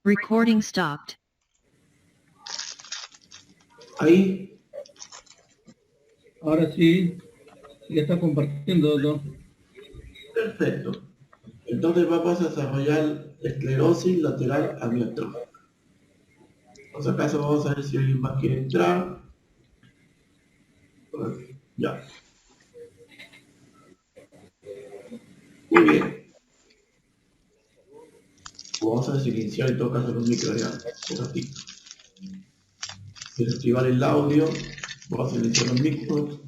Recording stopped. Ahí, Ahora sí, ya está compartiendo, ¿no? perfecto. Entonces vamos a desarrollar esclerosis lateral amiotrófica. Por si acaso vamos a ver si alguien más quiere entrar. Pues, ya. Muy bien. Vamos a silenciar en todo caso los micros ya, un ratito. Desactivar el audio. Vamos a silenciar los micros.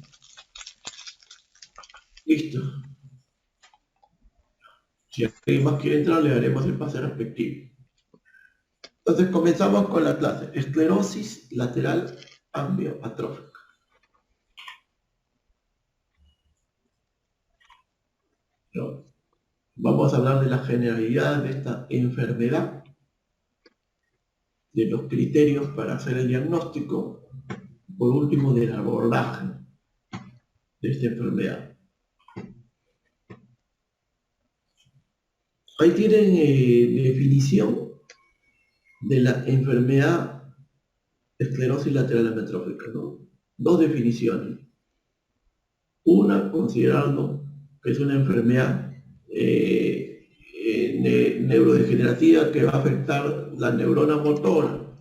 Listo. Si alguien más quiere entrar, le daremos el pase respectivo. Entonces comenzamos con la clase. Esclerosis lateral amioatrófica. ¿No? Vamos a hablar de la generalidad de esta enfermedad, de los criterios para hacer el diagnóstico, por último del abordaje de esta enfermedad. Ahí tienen definición de la enfermedad esclerosis lateral amiotrófica, ¿no? Dos definiciones. Una, considerando que es una enfermedad neurodegenerativa que va a afectar la neurona motora.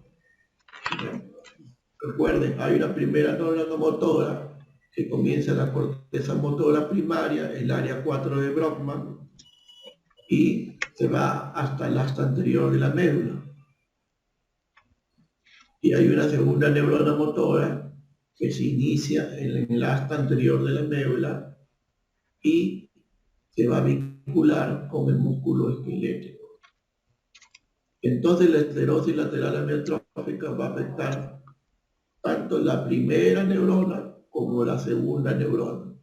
Recuerden, hay una primera neurona motora que comienza en la corteza motora primaria, el área 4 de Brockman, y se va hasta el asta anterior de la médula. Y hay una segunda neurona motora que se inicia en el asta anterior de la médula y se va a vincular con el músculo esquelético. Entonces la esclerosis lateral amiotrófica va a afectar tanto la primera neurona como la segunda neurona.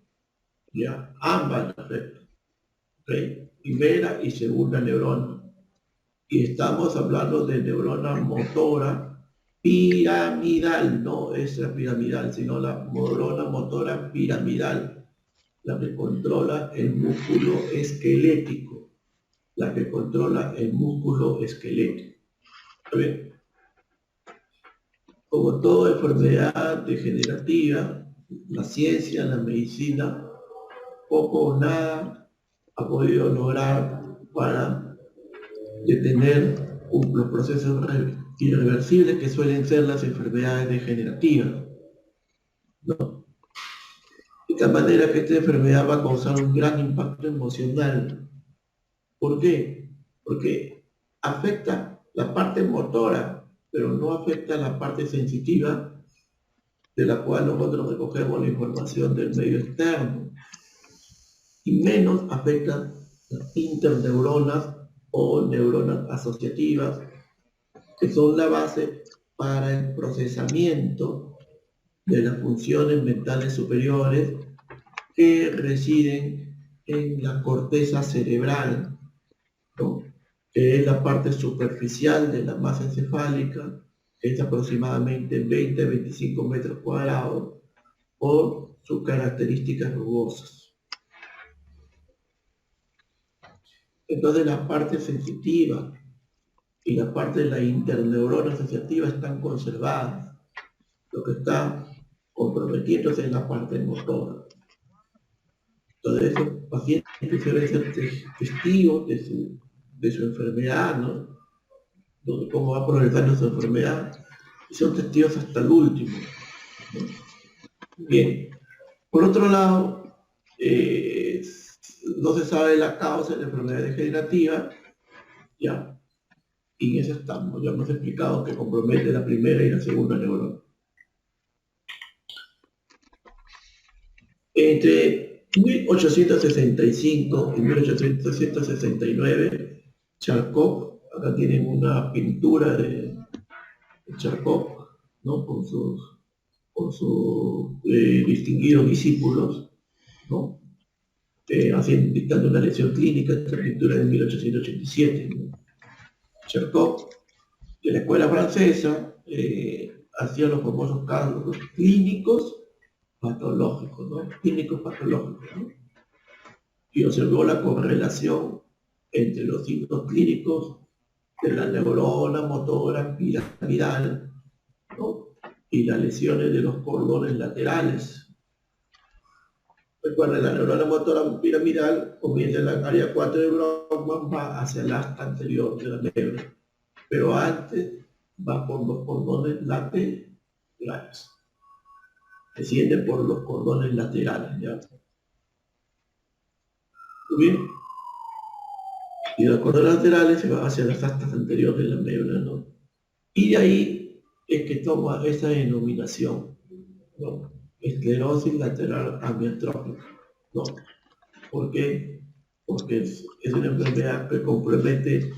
¿Ya? Ambas afectan. ¿Okay? Primera y segunda neurona. Y estamos hablando de neurona motora piramidal, no esa piramidal, sino la neurona motora piramidal, la que controla el músculo esquelético, la que controla el músculo esquelético. ¿Está bien? Como toda enfermedad degenerativa, la ciencia, la medicina, poco o nada ha podido lograr para detener los procesos irreversibles que suelen ser las enfermedades degenerativas, ¿no? De tal manera que esta enfermedad va a causar un gran impacto emocional. ¿Por qué? Porque afecta la parte motora, pero no afecta la parte sensitiva, de la cual nosotros recogemos la información del medio externo, y menos afecta las interneuronas o neuronas asociativas, que son la base para el procesamiento de las funciones mentales superiores que residen en la corteza cerebral, ¿no? Que es la parte superficial de la masa encefálica, que es aproximadamente 20 a 25 metros cuadrados, por sus características rugosas. Entonces la parte sensitiva y la parte de la interneurona asociativa están conservadas. Lo que está comprometiéndose en la parte motora. Entonces esos pacientes deben ser testigos de su enfermedad, ¿no? De cómo va progresando su enfermedad, y son testigos hasta el último, ¿no? Bien. Por otro lado, no se sabe la causa de la enfermedad degenerativa, ya, y en eso estamos. Ya hemos explicado que compromete la primera y la segunda neurona. Entre 1865 y 1869, Charcot, acá tienen una pintura de Charcot, ¿no? Con sus distinguidos discípulos, ¿no? Dictando una lección clínica, esta pintura de 1887, ¿no? Charcot, de la escuela francesa, hacía los famosos cálculos clínicos patológicos, ¿no? Clínicos patológicos, ¿no? Y observó la correlación entre los signos clínicos de la neurona motora piramidal, ¿no? Y las lesiones de los cordones laterales. Recuerden, la neurona motora piramidal comienza en la área 4 de Brodmann, va hacia el asta anterior de la médula, pero antes va por los cordones laterales. Desciende por los cordones laterales, ¿ya? Muy bien. Y los cordones laterales se va hacia las astas anteriores de la médula, ¿no? Y de ahí es que toma esa denominación, ¿no? Esclerosis lateral amiotrófica, ¿no? ¿Por qué? Porque es una enfermedad que compromete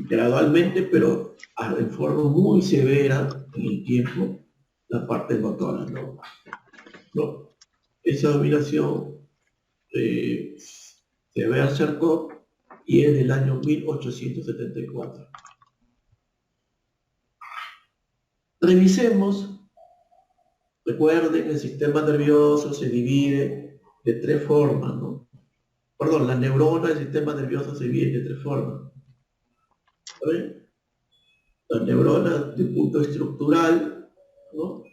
gradualmente, pero en forma muy severa en el tiempo, la parte motora, ¿no? ¿No? Esa denominación se ve a Charcot y es del año 1874. Revisemos. Recuerden, el sistema nervioso se divide de tres formas, ¿no? Perdón, la neurona del sistema nervioso se divide de tres formas. ¿Saben? La neurona de punto estructural, ¿no?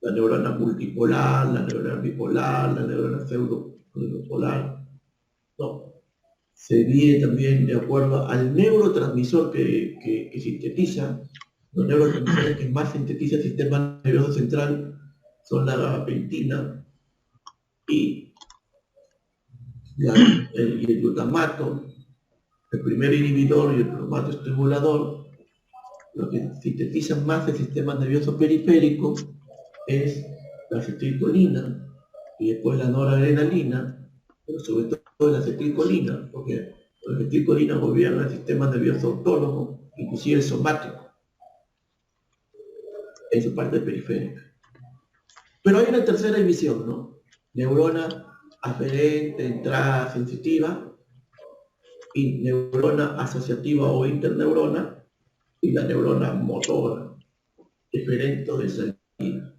La neurona multipolar, la neurona bipolar, la neurona pseudopolar, ¿no? Se divide también de acuerdo al neurotransmisor que sintetiza. Los neurotransmisores que más sintetiza el sistema nervioso central son la gabapentina y el glutamato, el primer inhibidor y el glutamato estimulador. Lo que sintetiza más el sistema nervioso periférico es la acetilcolina y después la noradrenalina, pero sobre todo la acetilcolina, porque la acetilcolina gobierna el sistema nervioso autónomo, inclusive el somático, en su parte periférica. Pero hay una tercera división, ¿no? Neurona aferente, entrada sensitiva, y neurona asociativa o interneurona, y la neurona motora, diferente de salida.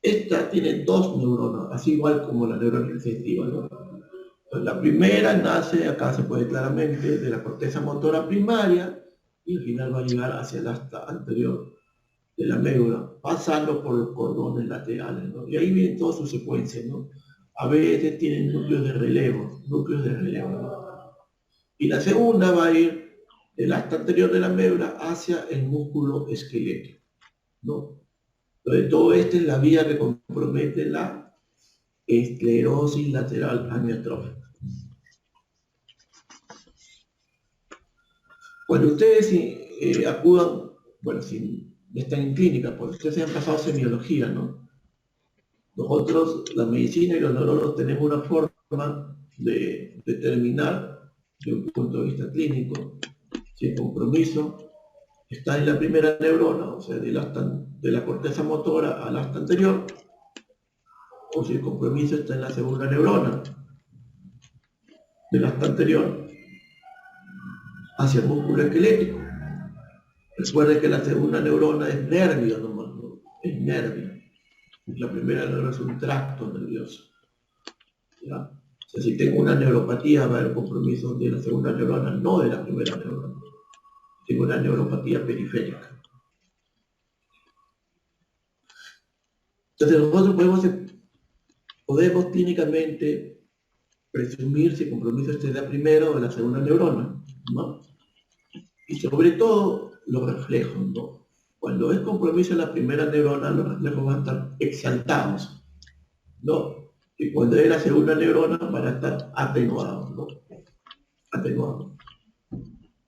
Esta tiene dos neuronas, así igual como la neurona sensitiva, ¿no? Entonces, la primera nace, acá se puede claramente, de la corteza motora primaria, y al final va a llegar hacia el asta anterior de la médula, pasando por los cordones laterales, ¿no? Y ahí viene toda su secuencia, ¿no? A veces tienen núcleos de relevo, ¿no? Y la segunda va a ir del asta anterior de la médula hacia el músculo esquelético, ¿no? Entonces, todo esto es la vía que compromete la esclerosis lateral amiotrófica. Cuando ustedes acudan, bueno, si están en clínica, porque ustedes han pasado semiología, ¿no? Nosotros, la medicina y los neurólogos, tenemos una forma de determinar, desde un punto de vista clínico, si el compromiso está en la primera neurona, o sea, de la corteza motora al asta anterior, o si el compromiso está en la segunda neurona, del asta anterior hacia el músculo esquelético. Recuerden que la segunda neurona es nervio nomás, ¿no? Es nervio. La primera neurona es un tracto nervioso, ¿ya? O sea, si tengo una neuropatía, va a haber compromiso de la segunda neurona, no de la primera neurona. Tengo una neuropatía periférica. Entonces nosotros podemos clínicamente presumir si el compromiso está en la primera o en la segunda neurona, ¿no? Y sobre todo los reflejos, ¿no? Cuando es compromiso en la primera neurona, los reflejos van a estar exaltados, ¿no? Y cuando es la segunda neurona, van a estar atenuados, ¿no? Atenuados.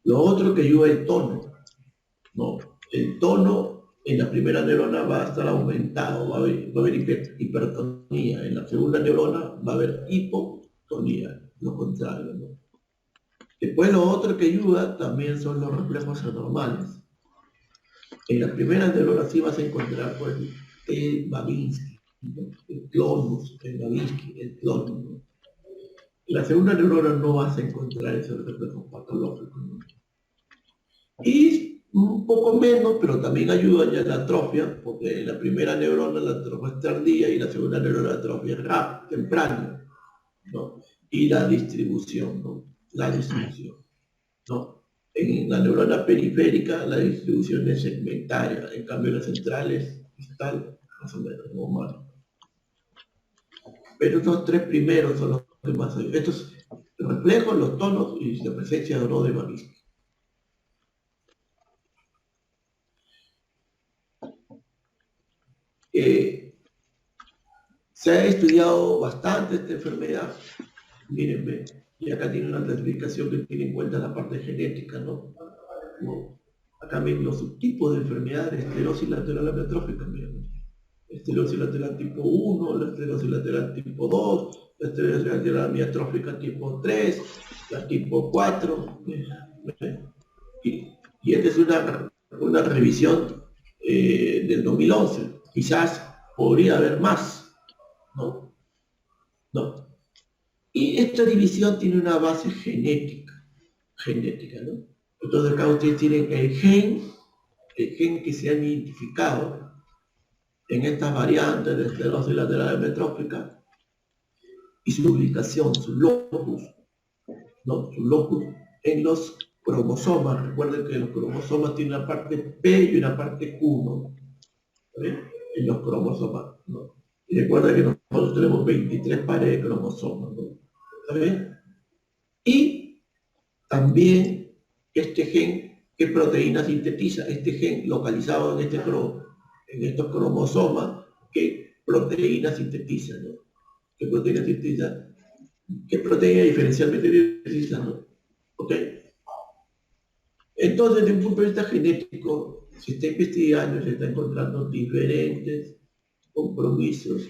Lo otro que ayuda es el tono, ¿no? El tono en la primera neurona va a estar aumentado, va a haber hipertonía. En la segunda neurona va a haber hipotonía, lo contrario, ¿no? Después lo otro que ayuda también son los reflejos anormales. En la primera neurona sí vas a encontrar pues, el Babinski, ¿no? El clonus, el Babinski, el clonus, ¿no? En la segunda neurona no vas a encontrar esos reflejos patológicos, ¿no? Y un poco menos, pero también ayuda ya la atrofia, porque en la primera neurona la atrofia es tardía y la segunda neurona la atrofia es temprana, ¿no? Y la distribución, ¿no? La distribución, ¿no? En la neurona periférica la distribución es segmentaria, en cambio las centrales distal más o menos normal. Pero estos tres primeros son los que más hay. Estos reflejos, los tonos y la presencia o no de Babinski. Se ha estudiado bastante esta enfermedad. Mírenme, y acá tiene una clasificación que tiene en cuenta la parte genética, ¿no? Acá ven los subtipos de enfermedades, esclerosis lateral amiotrófica, miren. Esclerosis lateral tipo 1, la esclerosis lateral tipo 2, la esclerosis lateral amiotrófica tipo 3, la tipo 4. Y esta es una revisión del 2011. Quizás podría haber más, ¿no? ¿No? Y esta división tiene una base genética, ¿no? Entonces acá ustedes tienen el gen que se han identificado en estas variantes de esclerosis lateral amiotrófica y su ubicación, su locus, ¿no? Su locus en los cromosomas. Recuerden que los cromosomas tienen una parte P y una parte Q, ¿no? ¿Ven? En los cromosomas, ¿no? Y recuerden que nosotros tenemos 23 pares de cromosomas, ¿no? ¿Está bien? Y también este gen, ¿qué proteína sintetiza? Este gen localizado en estos cromosomas, ¿qué proteína sintetiza? ¿No? ¿Qué proteína sintetiza? ¿Qué proteína diferencialmente sintetiza? ¿No? ¿Ok? Entonces, desde un punto de vista genético, se está investigando, se está encontrando diferentes compromisos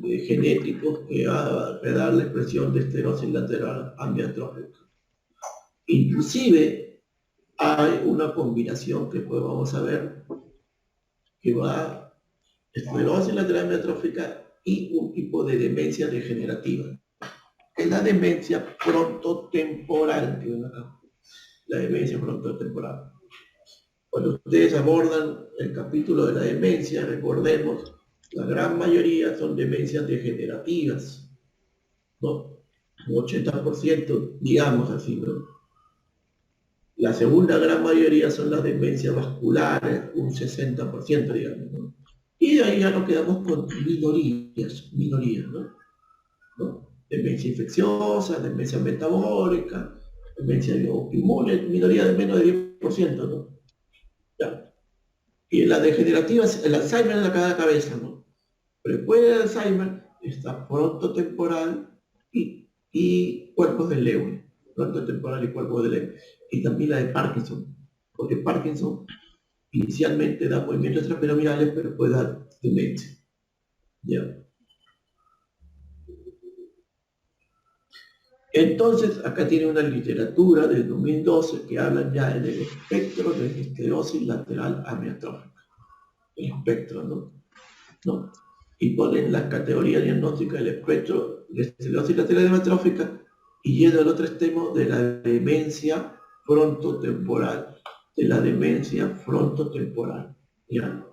genéticos que van a dar la expresión de esclerosis lateral amiotrófica. Inclusive hay una combinación que pues vamos a ver que va esclerosis lateral amiotrófica y un tipo de demencia degenerativa. Es la demencia frontotemporal, que ven acá. La demencia frontotemporal. Cuando ustedes abordan el capítulo de la demencia, recordemos, la gran mayoría son demencias degenerativas, ¿no? Un 80%, digamos así, ¿no? La segunda gran mayoría son las demencias vasculares, un 60%, digamos, ¿no? Y de ahí ya nos quedamos con minorías, ¿no? Demencia infecciosa, demencia metabólica, demencia inmune, minoría de menos de 10%, ¿no? Ya. Y la degenerativa, el Alzheimer es la cada cabeza, ¿no? Pero después del Alzheimer está frontotemporal y cuerpos de Lewy, frontotemporal y cuerpos de Lewy. Y también la de Parkinson, porque Parkinson inicialmente da movimientos extrapiramidales, pero puede dar demencia. ¿Ya? Entonces, acá tiene una literatura del 2012 que habla ya del espectro de esclerosis lateral amiotrófica. El espectro, ¿no? Y ponen la categoría diagnóstica del espectro de esclerosis lateral amiotrófica y yendo al otro extremo de la demencia frontotemporal. ¿Ya?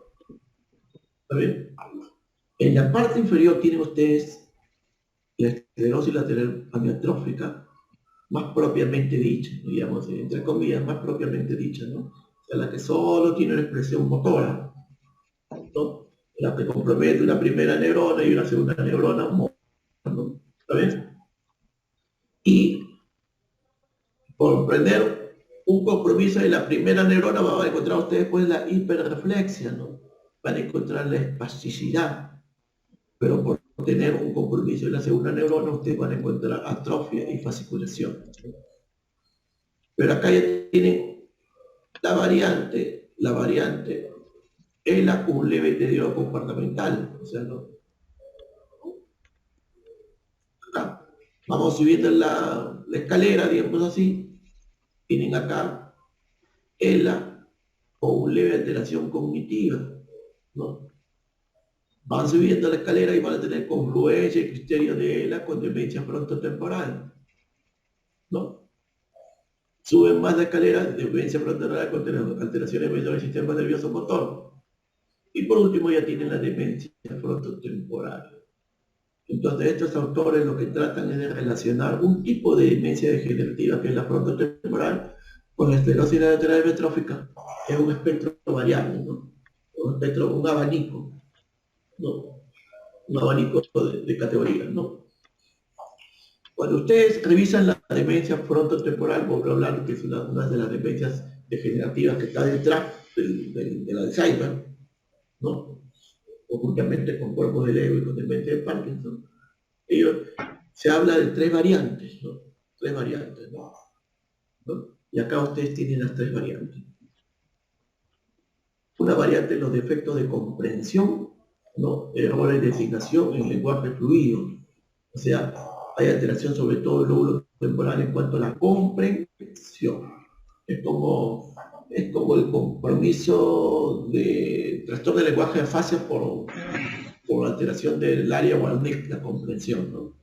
¿Está bien? En la parte inferior tienen ustedes la esclerosis lateral amiotrófica más propiamente dicha, digamos, entre comillas, más propiamente dicha, ¿no? O sea, la que solo tiene una expresión motora, ¿no? La que compromete una primera neurona y una segunda neurona, ¿no? ¿Está bien? Y por comprender un compromiso de la primera neurona van a encontrar ustedes pues la hiperreflexia, ¿no? Van a encontrar la espasticidad, pero por tener un compromiso de la segunda neurona ustedes van a encontrar atrofia y fasciculación, ¿no? Pero acá ya tienen la variante es un leve deterioro comportamental, o sea, ¿no? Acá vamos subiendo la escalera, digamos así, tienen acá ELA o un leve alteración cognitiva, ¿no? Van subiendo la escalera y van a tener confluencia y criterio de ELA con demencia frontotemporal, ¿no? Suben más la escalera, demencia frontotemporal con alteraciones del sistema nervioso motor. Y por último ya tienen la demencia frontotemporal. Entonces estos autores lo que tratan es de relacionar un tipo de demencia degenerativa que es la frontotemporal con la esclerosis lateral amiotrófica es un espectro variable, ¿no? Un espectro, un abanico, ¿no? Un abanico de categorías, ¿no? Cuando ustedes revisan la demencia frontotemporal, vuelvo a hablar que es una de las demencias degenerativas que está detrás del Alzheimer, ¿no? Conjuntamente con cuerpos de Lewy y con demencia de Parkinson, se habla de tres variantes, ¿no? Tres variantes, ¿no? Y acá ustedes tienen las tres variantes. Una variante en los defectos de comprensión, ¿no? Errores de designación en lenguaje fluido. O sea, hay alteración sobre todo el lóbulo temporal en cuanto a la comprensión. Es como el compromiso de trastorno de lenguaje de fase por alteración del área Wernicke, la comprensión, ¿no?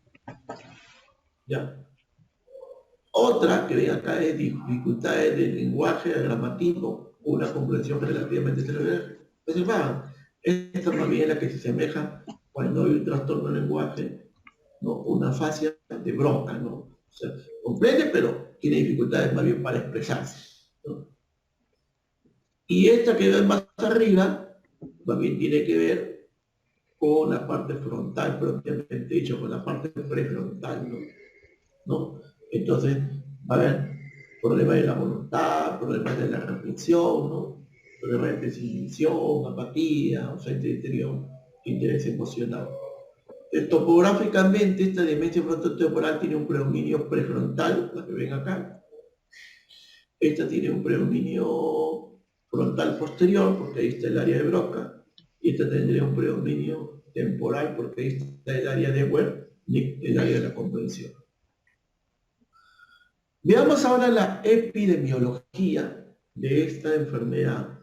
¿Ya? Otra que ven acá es dificultades del lenguaje gramativo, una comprensión relativamente reservada. Esta más bien es la que se asemeja cuando hay un trastorno del lenguaje, ¿no? Una fascia de Broca, ¿no? O sea, comprende, pero tiene dificultades más bien para expresarse, ¿no? Y esta que ven más arriba, más bien tiene que ver con la parte frontal propiamente dicho, con la parte prefrontal, ¿no? ¿No? Entonces, va a haber problemas de la voluntad, problemas de la reflexión, ¿no? Problemas de desinhibición, apatía, ausencia de interés emocional. Topográficamente, esta demencia frontotemporal tiene un predominio prefrontal, la que ven acá. Esta tiene un predominio frontal posterior, porque ahí está el área de Broca. Y esta tendría un predominio temporal, porque ahí está el área de Wernicke, el área de la comprensión. Veamos ahora la epidemiología de esta enfermedad,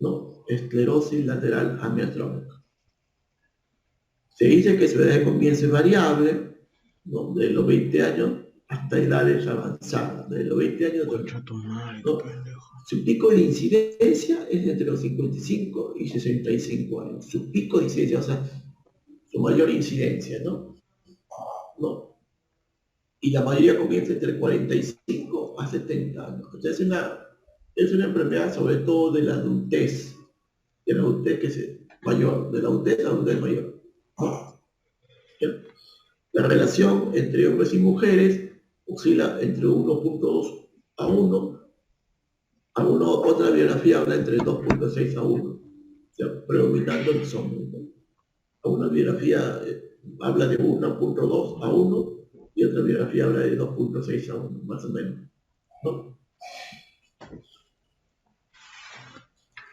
¿no? Esclerosis lateral amiotrófica. Se dice que su edad de comienzo es variable, ¿no? De los 20 años hasta edades avanzadas, de los 20 años, ¿no? Su pico de incidencia es entre los 55 y 65 años. Su pico de incidencia, o sea, su mayor incidencia, ¿no? Y la mayoría comienza entre 45 a 70 años. Entonces es una enfermedad sobre todo de la adultez que es mayor, de la adultez a la adultez mayor. ¿No? La relación entre hombres y mujeres oscila entre 1.2 a 1. Otra biografía habla entre 2.6 a 1, o sea, predominando los hombres, ¿no? Una biografía habla de 1.2 a 1 y otra biografía habla de 2.6 a 1, más o menos, ¿no?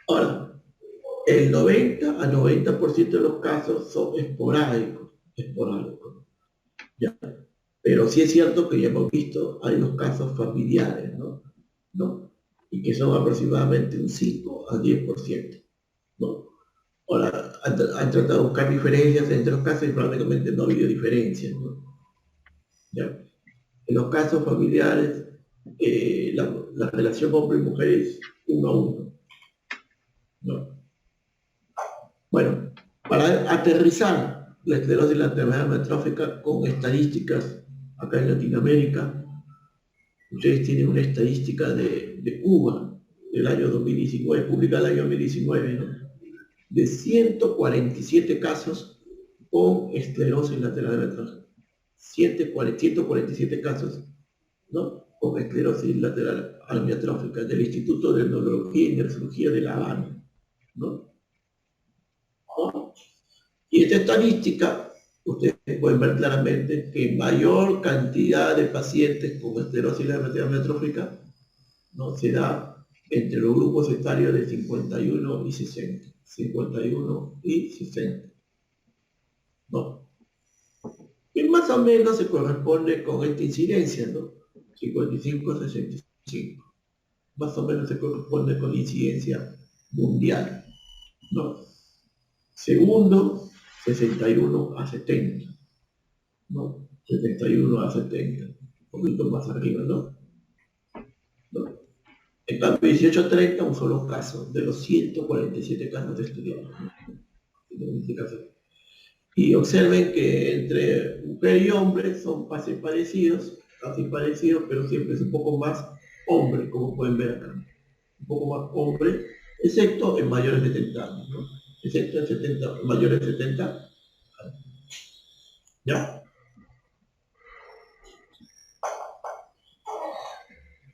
Ahora, el 90 a 90% de los casos son esporádicos, ¿ya? Pero sí es cierto que ya hemos visto, hay los casos familiares, ¿no? Y que son aproximadamente un 5 a 10%, ¿no? Ahora, han tratado de buscar diferencias entre los casos y probablemente no ha habido diferencias, ¿no? ¿Ya? En los casos familiares, la relación hombre y mujer es 1 a 1, ¿no? Bueno, para aterrizar la esclerosis lateral amiotrófica con estadísticas acá en Latinoamérica, ustedes tienen una estadística de Cuba del año 2019, publicada el año 2019, ¿no? De 147 casos con esclerosis lateral amiotrófica. 147 casos, ¿no? Con esclerosis lateral amiotrófica del Instituto de Neurología y Neurocirugía de La Habana, ¿no? Y esta estadística, ustedes pueden ver claramente que mayor cantidad de pacientes con esclerosis lateral amiotrófica, ¿no? Se da entre los grupos etarios de 51 y 60. 51 y 60. ¿No? Y más o menos se corresponde con esta incidencia, ¿no? 55 a 65. Más o menos se corresponde con la incidencia mundial, ¿no? Segundo, 61 a 70, ¿no? 71 a 70, un poquito más arriba, ¿no? En cambio, 18 a 30, un solo caso, de los 147 casos de estudiados, ¿no? En este caso. Y observen que entre mujer y hombre son casi parecidos, pero siempre es un poco más hombre, como pueden ver acá. Un poco más hombre, excepto en mayores de 70 años, ¿no? Excepto en mayores de 70 años. ¿Ya?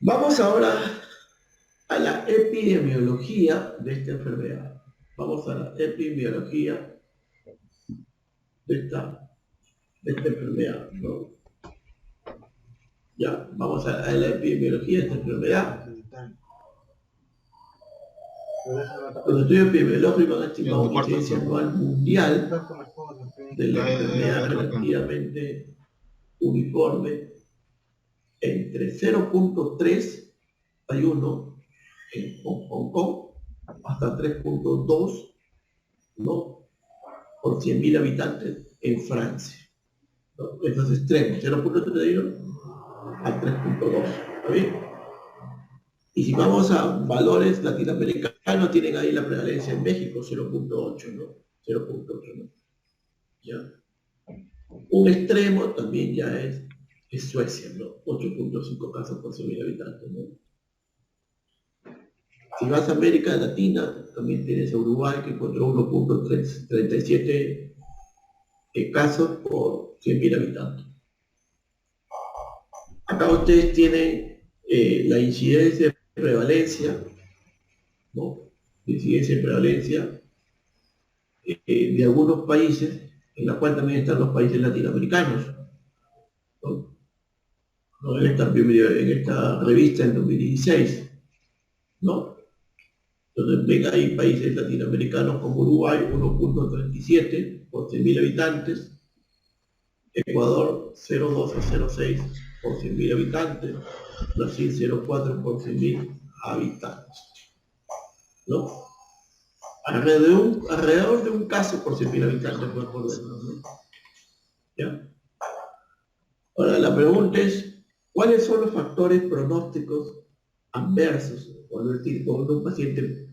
Vamos ahora a la epidemiología de esta enfermedad. Vamos a la epidemiología de esta enfermedad, ¿no? Ya, vamos a la epidemiología de esta enfermedad. Los estudios epidemiológicos han estimado una incidencia anual mundial de la enfermedad relativamente uniforme entre 0.31 en Hong Kong hasta 3.2, ¿no?, por 100.000 habitantes en Francia, ¿no? Estos extremos, 0.31 a 3.2, ¿está bien? Y si vamos a valores latinoamericanos, tienen ahí la prevalencia en México, 0.8, ¿no? 0.8, ¿no? ¿Ya? Un extremo también ya es Suecia, ¿no? 8.5 casos por 100.000 habitantes, ¿no? Si vas a América Latina, también tienes a Uruguay, que encontró 1.37 casos por 100.000 habitantes. Acá ustedes tienen la incidencia de prevalencia, ¿no? Incidencia de prevalencia de algunos países, en la cual también están los países latinoamericanos, ¿no? ¿No? En esta revista en 2016, ¿no? Entonces ven ahí países latinoamericanos como Uruguay, 1.37 por 100.000 habitantes, Ecuador 0.2 a 0.6 por 100.000 habitantes, Brasil 0.4 por 100.000 habitantes, ¿no? Alrededor de un caso por 100.000 habitantes, por menos, ¿no? ¿Ya? Ahora la pregunta es, ¿cuáles son los factores pronósticos adversos cuando un paciente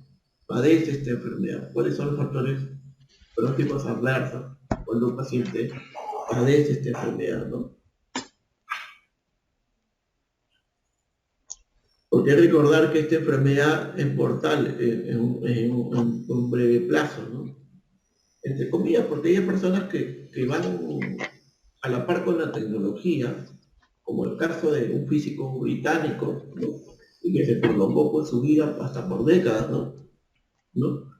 padece esta enfermedad? ¿Cuáles son los factores pronósticos adversos cuando un paciente padece esta enfermedad, ¿no? Porque hay que recordar que esta enfermedad es mortal en un breve plazo, ¿no? Entre comillas, porque hay personas que van a la par con la tecnología, como el caso de un físico británico, ¿no?, y que se prolongó por su vida hasta por décadas, ¿no?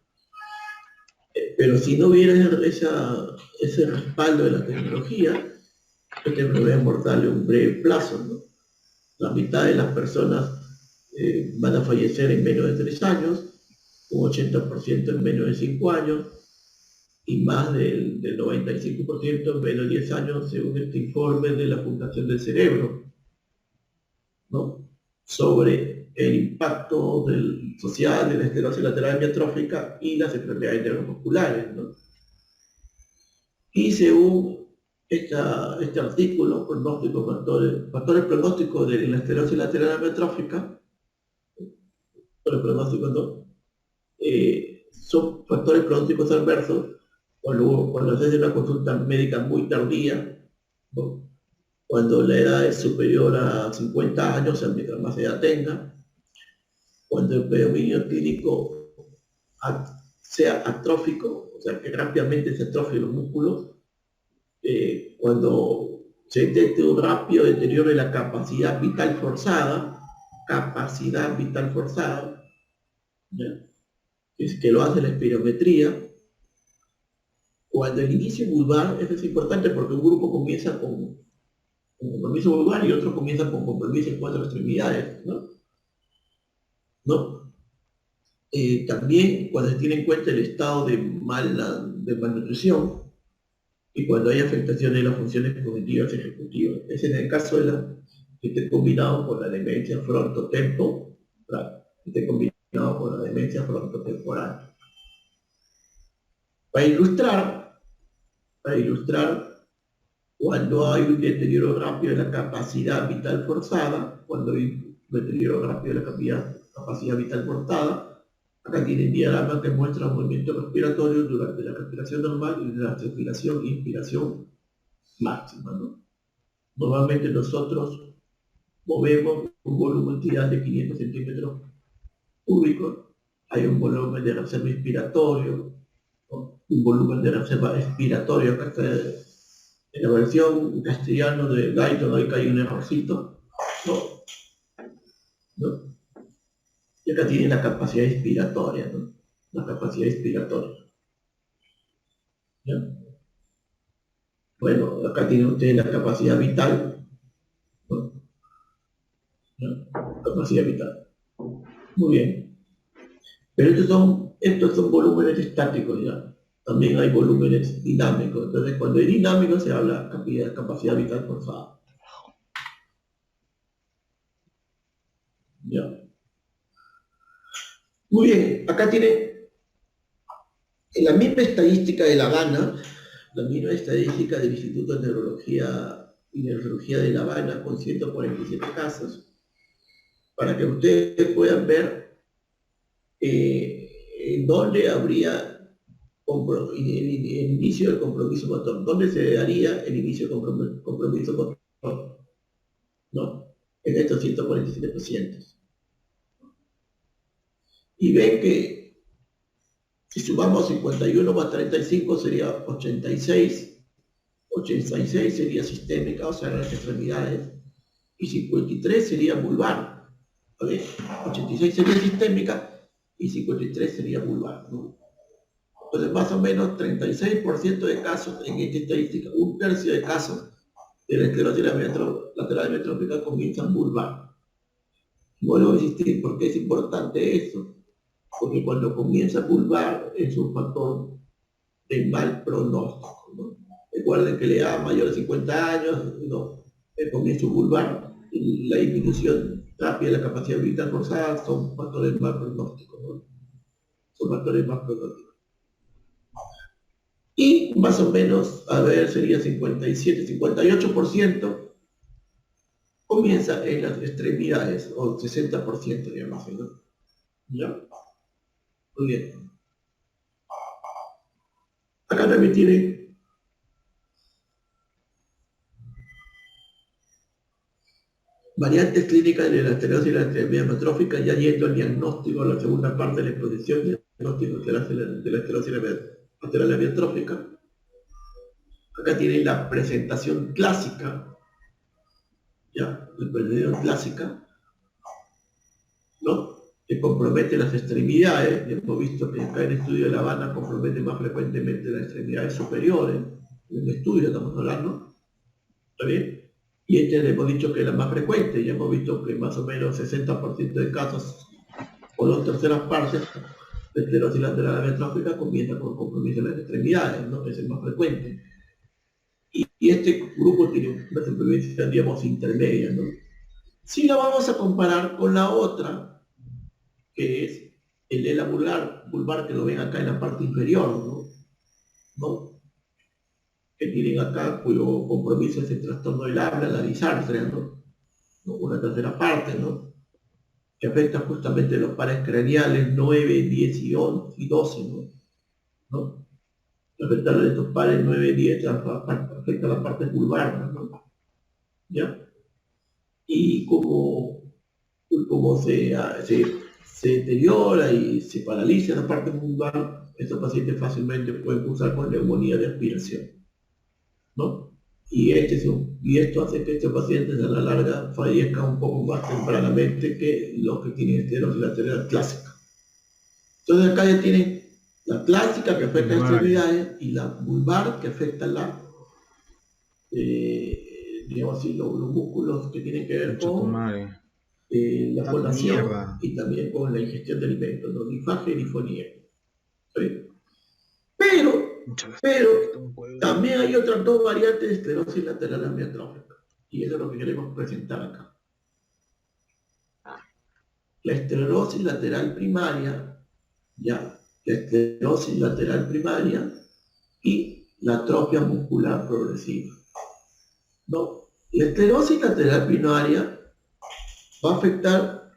Pero si no hubiera ese respaldo de la tecnología, esta enfermedad es mortal en un breve plazo, ¿no? La mitad de las personas van a fallecer en menos de 3 años, un 80% en menos de 5 años, y más del 95% en menos de 10 años, según este informe de la Fundación del Cerebro, ¿no?, sobre el impacto social de la esclerosis lateral amiotrófica y las enfermedades neuromusculares, ¿no? Y según este artículo, factores pronósticos de la esclerosis lateral amiotrófica, son factores pronósticos adversos cuando se hace una consulta médica muy tardía, ¿no?, cuando la edad es superior a 50 años, o sea, mientras más edad tenga, cuando el predominio clínico sea atrófico, o sea, que rápidamente se atrofien los músculos, cuando se detecte un rápido deterioro de la capacidad vital forzada, ¿ya?, es que lo hace la espirometría. Cuando el inicio vulvar, eso es importante porque un grupo comienza con compromiso vulvar y otro comienza con compromiso en 4 extremidades, ¿no? También cuando se tiene en cuenta el estado de malnutrición y cuando hay afectación de las funciones cognitivas ejecutivas. Es en el caso que esté combinado con la demencia frontotemporal. Para ilustrar, cuando hay un deterioro rápido de la capacidad vital forzada, acá tienen diagramas que muestran movimiento respiratorio durante la respiración normal y durante la respiración e inspiración máxima, ¿no? Normalmente nosotros movemos un volumen tidal de 500 centímetros cúbicos, hay un volumen de reserva inspiratorio, ¿no? Un volumen de reserva expiratorio, acá está en la versión castellano de Guyton, ahí hay un errorcito, ¿no? ¿No? Y acá tiene la capacidad expiratoria, ¿no? La capacidad expiratoria. ¿Ya? Bueno, acá tiene usted la capacidad vital, ¿no? ¿Ya? Capacidad vital. Muy bien. Pero estos son volúmenes estáticos, ¿ya? También hay volúmenes dinámicos. Entonces, cuando es dinámico se habla de capacidad vital forzada. ¿Ya? Muy bien, acá tiene la misma estadística de La Habana, la misma estadística del Instituto de Neurología y Neurología de La Habana, con 147 casos, para que ustedes puedan ver en dónde habría el inicio del compromiso motor, dónde se daría el inicio del compromiso motor, ¿no? En estos 147 pacientes. Y ven que si sumamos 51 más 35 sería 86, 86 sería sistémica, o sea, en las extremidades, y 53 sería vulvar. ¿Vale? 86 sería sistémica y 53 sería vulvar, ¿no? Entonces, más o menos 36% de casos en esta estadística, un tercio de casos de la esclerosis lateral amiotrófica comienzan vulvar. Vuelvo a insistir, ¿por qué es importante eso? Porque cuando comienza a vulvar es un factor de mal pronóstico, ¿no? Recuerden que la edad mayor de 50 años, ¿no? El comienzo vulvar, la disminución rápida de la capacidad vital forzada son factores mal pronósticos, ¿no? Son factores más pronósticos. Y más o menos, a ver, sería 57, 58% comienza en las extremidades, o 60%, digamos, ¿no? ¿Ya? Muy bien. Acá también tienen variantes clínicas de la esclerosis y la extremidad amiotrófica, ya yendo al diagnóstico, la segunda parte de la exposición del diagnóstico de la esclerosis lateral amiotrófica. Acá tienen la presentación clásica, ya, la presentación clásica, ¿no? Que compromete las extremidades. Hemos visto que acá en el estudio de La Habana compromete más frecuentemente las extremidades superiores. En el estudio estamos hablando, ¿está bien? Y este hemos dicho que es la más frecuente, ya hemos visto que más o menos 60% de casos, o 2/3 partes, de esclerosis lateral amiotrófica comienza con compromiso de las extremidades, ¿no? Es el más frecuente. Y este grupo tiene una supervivencia, digamos, intermedia, ¿no? Si la vamos a comparar con la otra, que es el ELA vulvar, que lo ven acá en la parte inferior, ¿no? Que tienen acá, cuyo compromiso es el trastorno del habla, la disartria, ¿no? Una tercera parte, ¿no? Que afecta justamente los pares craneales 9, 10 y 11 y 12, ¿no? Afectar a estos pares 9, 10, afecta a la parte vulvar, ¿no? ¿Ya? Y como se deteriora y se paraliza la parte vulvar, estos pacientes fácilmente pueden cursar con neumonía de aspiración, ¿no? Y esto hace que estos pacientes a la larga fallezcan un poco más tempranamente que los que tienen esclerosis lateral clásica. Entonces acá ya tienen la clásica que afecta a las extremidades y la vulvar que afecta digamos así, los músculos que tienen que ver con la fonación y también con la ingestión de alimentos, ¿no? Linfagia y linfonía. ¿Sí? Pero también hay otras dos variantes de esclerosis lateral amiotrófica, y eso es lo que queremos presentar acá. La esclerosis lateral primaria, ya, la esclerosis lateral primaria y la atrofia muscular progresiva. ¿No? La esclerosis lateral primaria va a afectar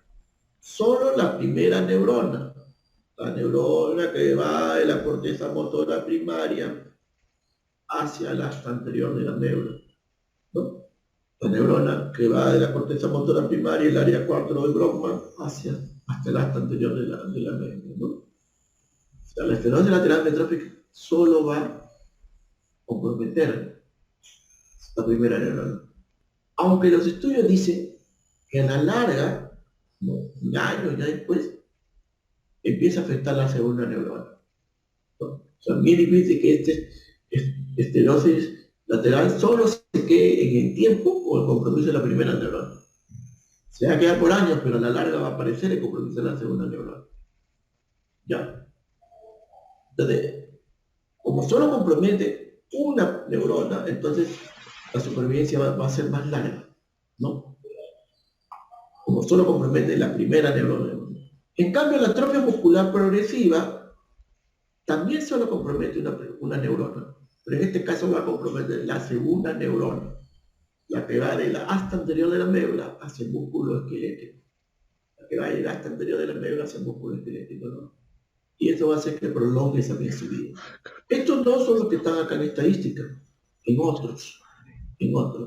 solo la primera neurona, la neurona que va de la corteza motora primaria hacia la asta anterior de la neurona, ¿no? la neurona que va de la corteza motora primaria, el área 4 de Brodmann, hasta el asta anterior de la médula, ¿no? O sea, la estenosis lateral amiotrófica solo va a comprometer la primera neurona. Aunque los estudios dicen que a la larga, ¿no?, un año ya después, empieza a afectar la segunda neurona, ¿no? O sea, bien difícil que estenosis lateral solo se quede en el tiempo o el compromiso de la primera neurona. Se va a quedar por años, pero a la larga va a aparecer el compromiso de la segunda neurona. ¿Ya? Entonces, como solo compromete una neurona, entonces la supervivencia va a ser más larga, ¿no? Como solo compromete la primera neurona. En cambio, la atrofia muscular progresiva también solo compromete una neurona, pero en este caso va a comprometer la segunda neurona, la que va de la asta anterior de la médula hacia el músculo esquelético, la que va del asta anterior de la médula hacia el músculo esquelético, ¿no? Y eso va a hacer que prolongue también su vida. Estos no son los que están acá en estadística, en otros,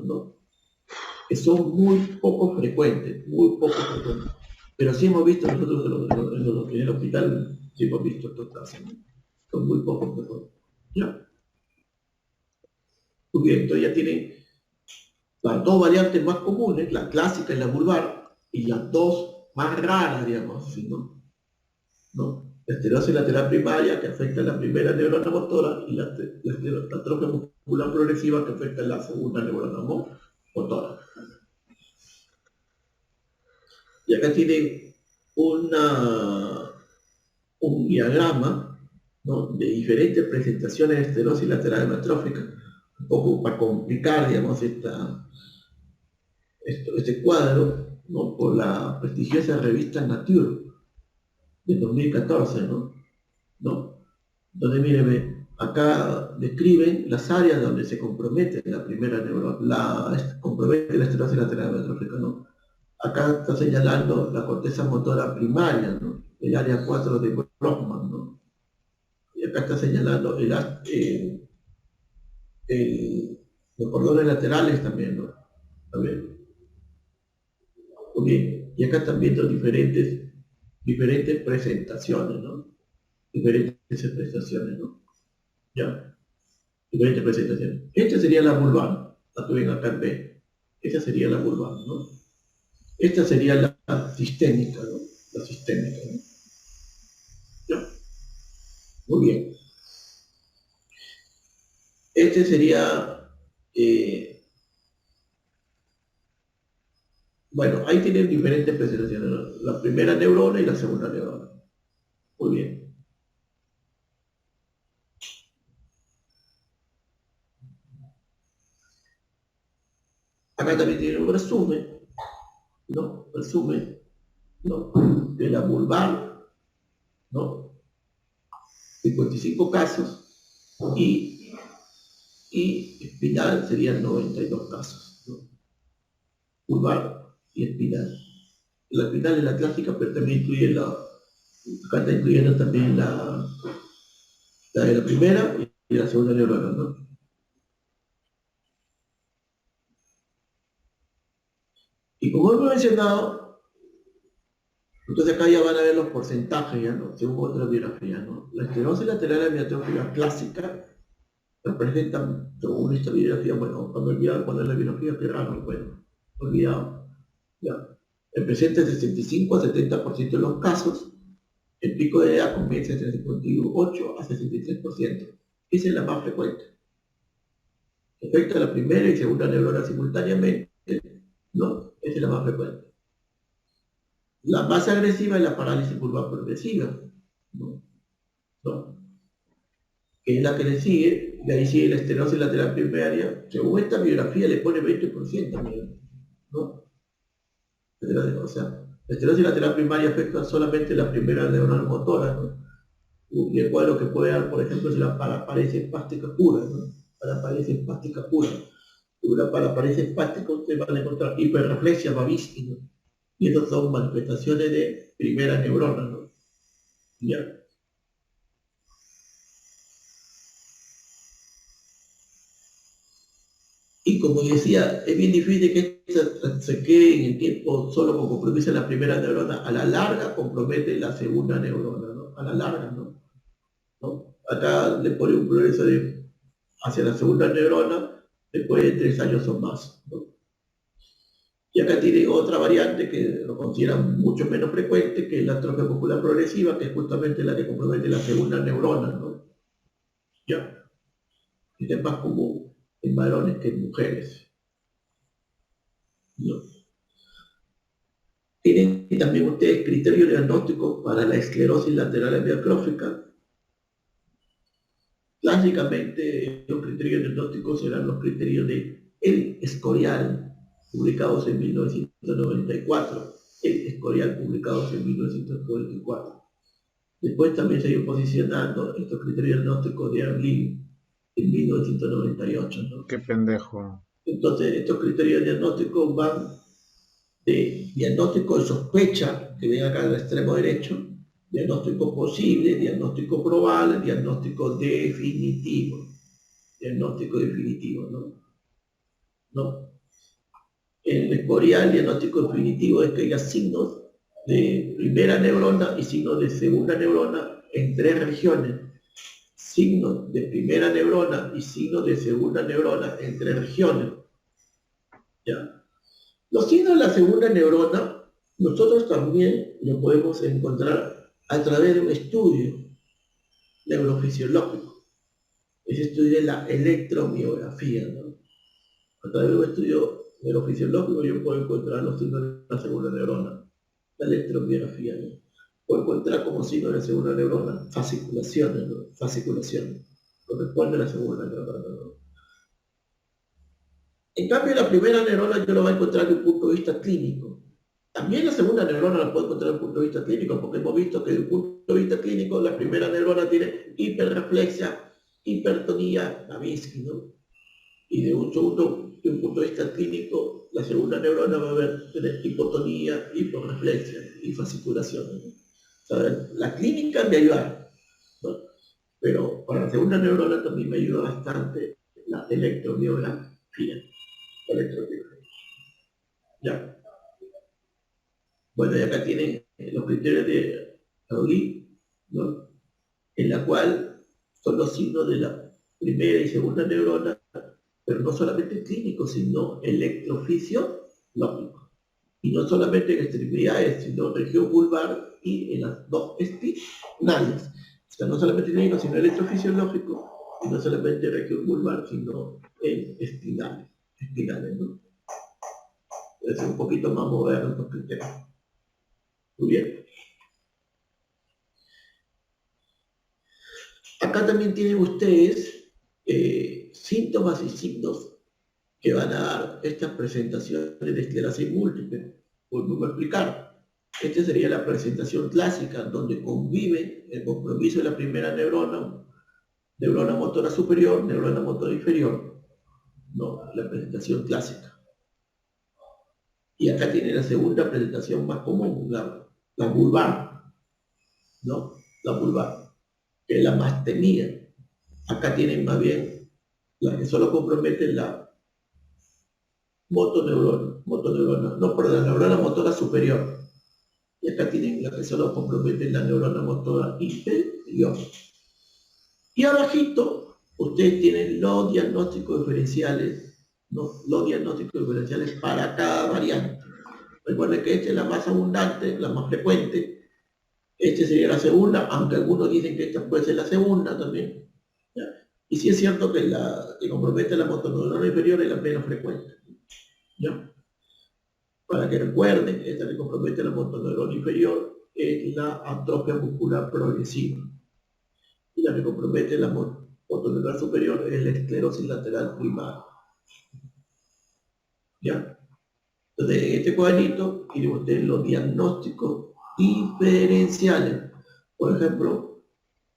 ¿no? Que son muy poco frecuentes, Pero sí hemos visto nosotros en el hospital, sí hemos visto estos casos, ¿no? Son muy poco frecuentes. ¿Ya? Muy bien, entonces ya tienen las dos variantes más comunes, la clásica y la vulvar, y las dos más raras, digamos así, ¿no? La esterosis lateral primaria, que afecta a la primera neurona motora, y la atrofia muscular progresiva, que afecta a la segunda neurona motora. Y acá tienen un diagrama, ¿no?, de diferentes presentaciones de esterosis lateral amiotrófica, un poco para complicar, digamos, este cuadro, ¿no?, por la prestigiosa revista Nature de 2014, ¿no? Donde, miren, acá describen las áreas donde se compromete la primera neurona, compromete la esterosis lateral amiotrófica, ¿no? Acá está señalando la corteza motora primaria, ¿no?, el área 4 de Brodmann, ¿no? Y acá está señalando los cordones laterales también, ¿no? También. Muy bien. Y acá están viendo diferentes presentaciones, ¿no? Diferentes presentaciones, ¿no? Ya. Diferentes presentaciones. Esta sería la vulvar, la que ven acá en B. Esta sería la vulvar, ¿no? Esta sería la sistémica, ¿no? La sistémica, ¿no? ¿Ya? Muy bien. Este sería, bueno, ahí tienen diferentes presentaciones, ¿no? La primera neurona y la segunda neurona. Muy bien. Acá también tienen un resumen, ¿no? Resumen, ¿no?, de la vulvar, ¿no? 55 casos, y espinal serían 92 casos, ¿no? Vulvar y espinal. La espinal es la clásica, pero también incluye acá está incluyendo también la de la primera y la segunda neurona, ¿no? Y como hemos mencionado, entonces acá ya van a ver los porcentajes, ¿ya?, ¿no?, según otras biografías, ¿no? La esclerosis lateral amiotrófica clásica representa, según esta biografía, bueno, cuando olvidaba poner la biografía, qué raro, bueno, olvidado, ya. Representa el 65 a 70% de los casos. El pico de edad comienza entre 58 a 63%. Esa es la más frecuente. Afecta a la primera y segunda neurona simultáneamente, ¿no? Esa es la más frecuente. La más agresiva es la parálisis vulvar progresiva, ¿no? Que es la que le sigue, de ahí sigue la estenosis lateral primaria. Según esta biografía le pone 20%, ¿no? O sea, la estenosis lateral primaria afecta solamente la primera neurona motora, ¿no? Y el cuadro que puede dar, por ejemplo, es la paraparesia espástica pura, ¿no? Paraparesia espástica pura. Una paraparesia espástica usted va a encontrar hiperreflexia bavística, ¿no? Y estas son manifestaciones de primera neurona, ¿no? ¿Ya? Y como decía, es bien difícil que se quede en el tiempo solo con compromiso en la primera neurona. A la larga compromete la segunda neurona, ¿no? A la larga, ¿no? ¿No? Acá le pone un progreso hacia la segunda neurona después de 3 años o más, ¿no? Y acá tiene otra variante que lo consideran mucho menos frecuente, que es la atrofia muscular progresiva, que es justamente la que compromete la segunda neurona, ¿no? Ya, es más común en varones que en mujeres, ¿no? Tienen también ustedes criterios diagnósticos para la esclerosis lateral amiotrófica. Clásicamente, los criterios diagnósticos eran los criterios de El Escorial, publicados en 1994. El Escorial, publicados en 1994. Después también se ido posicionando estos criterios diagnósticos de Arlene en 1998, ¿no? Qué pendejo. Entonces, estos criterios diagnósticos van de diagnóstico de sospecha, que ven acá al extremo derecho, diagnóstico posible, diagnóstico probable, diagnóstico definitivo. Diagnóstico definitivo, ¿no? ¿No? En el Escorial, diagnóstico definitivo es que haya signos de primera neurona y signos de segunda neurona en 3 regiones. Signos de primera neurona y signos de segunda neurona en 3 regiones. ¿Ya? Los signos de la segunda neurona, nosotros también lo podemos encontrar a través de un estudio neurofisiológico. Ese estudio es la electromiografía, ¿no? A través de un estudio neurofisiológico yo puedo encontrar los signos de la segunda neurona, la electromiografía, ¿no? Puedo encontrar como signo de la segunda neurona fasciculaciones, ¿no? Fasciculaciones. Corresponde a la segunda neurona, ¿no? En cambio, la primera neurona yo lo voy a encontrar desde un punto de vista clínico. También la segunda neurona la puedo encontrar desde un punto de vista clínico, porque hemos visto que desde un punto de vista clínico la primera neurona tiene hiperreflexia, hipertonía, Babinski, ¿no? Y de un punto de vista clínico, la segunda neurona va a tener hipotonía, hiporreflexia y fasciculación, ¿no? O sea, la clínica me ayuda, ¿no? Pero para la segunda neurona también me ayuda bastante la electromiografía. Ya. Bueno, y acá tienen los criterios de Raulí, ¿no? En la cual son los signos de la primera y segunda neurona, pero no solamente clínicos, sino electrofisiológicos. Y no solamente en extremidades, sino región vulvar y en las 2 espinales. O sea, no solamente clínico, sino electrofisiológico, y no solamente región vulvar, sino en espinales, ¿no? Es un poquito más moderno los criterios. Muy bien. Acá también tienen ustedes síntomas y signos que van a dar estas presentaciones de esclerosis múltiple. Vuelvo a explicar. Esta sería la presentación clásica, donde conviven el compromiso de la primera neurona, neurona motora superior, neurona motora inferior, ¿no? La presentación clásica. Y acá tiene la segunda presentación más común, la vulvar, ¿no? La vulvar, que es la más temida. Acá tienen más bien la que solo compromete la motoneurona, no, perdón, la neurona motora superior. Y acá tienen la que solo compromete la neurona motora inferior. Y abajito, ustedes tienen los diagnósticos diferenciales, ¿no? Los diagnósticos diferenciales para cada variante. Recuerden que esta es la más abundante, la más frecuente. Esta sería la segunda, aunque algunos dicen que esta puede ser la segunda también, ¿ya? Y sí es cierto que la que compromete la motoneurona inferior es la menos frecuente, ¿ya? Para que recuerden, esta que compromete la motoneurona inferior es la atrofia muscular progresiva. Y la que compromete la motoneurona superior es la esclerosis lateral primaria, ¿ya? Entonces, en este cuadrito tienen ustedes los diagnósticos diferenciales. Por ejemplo,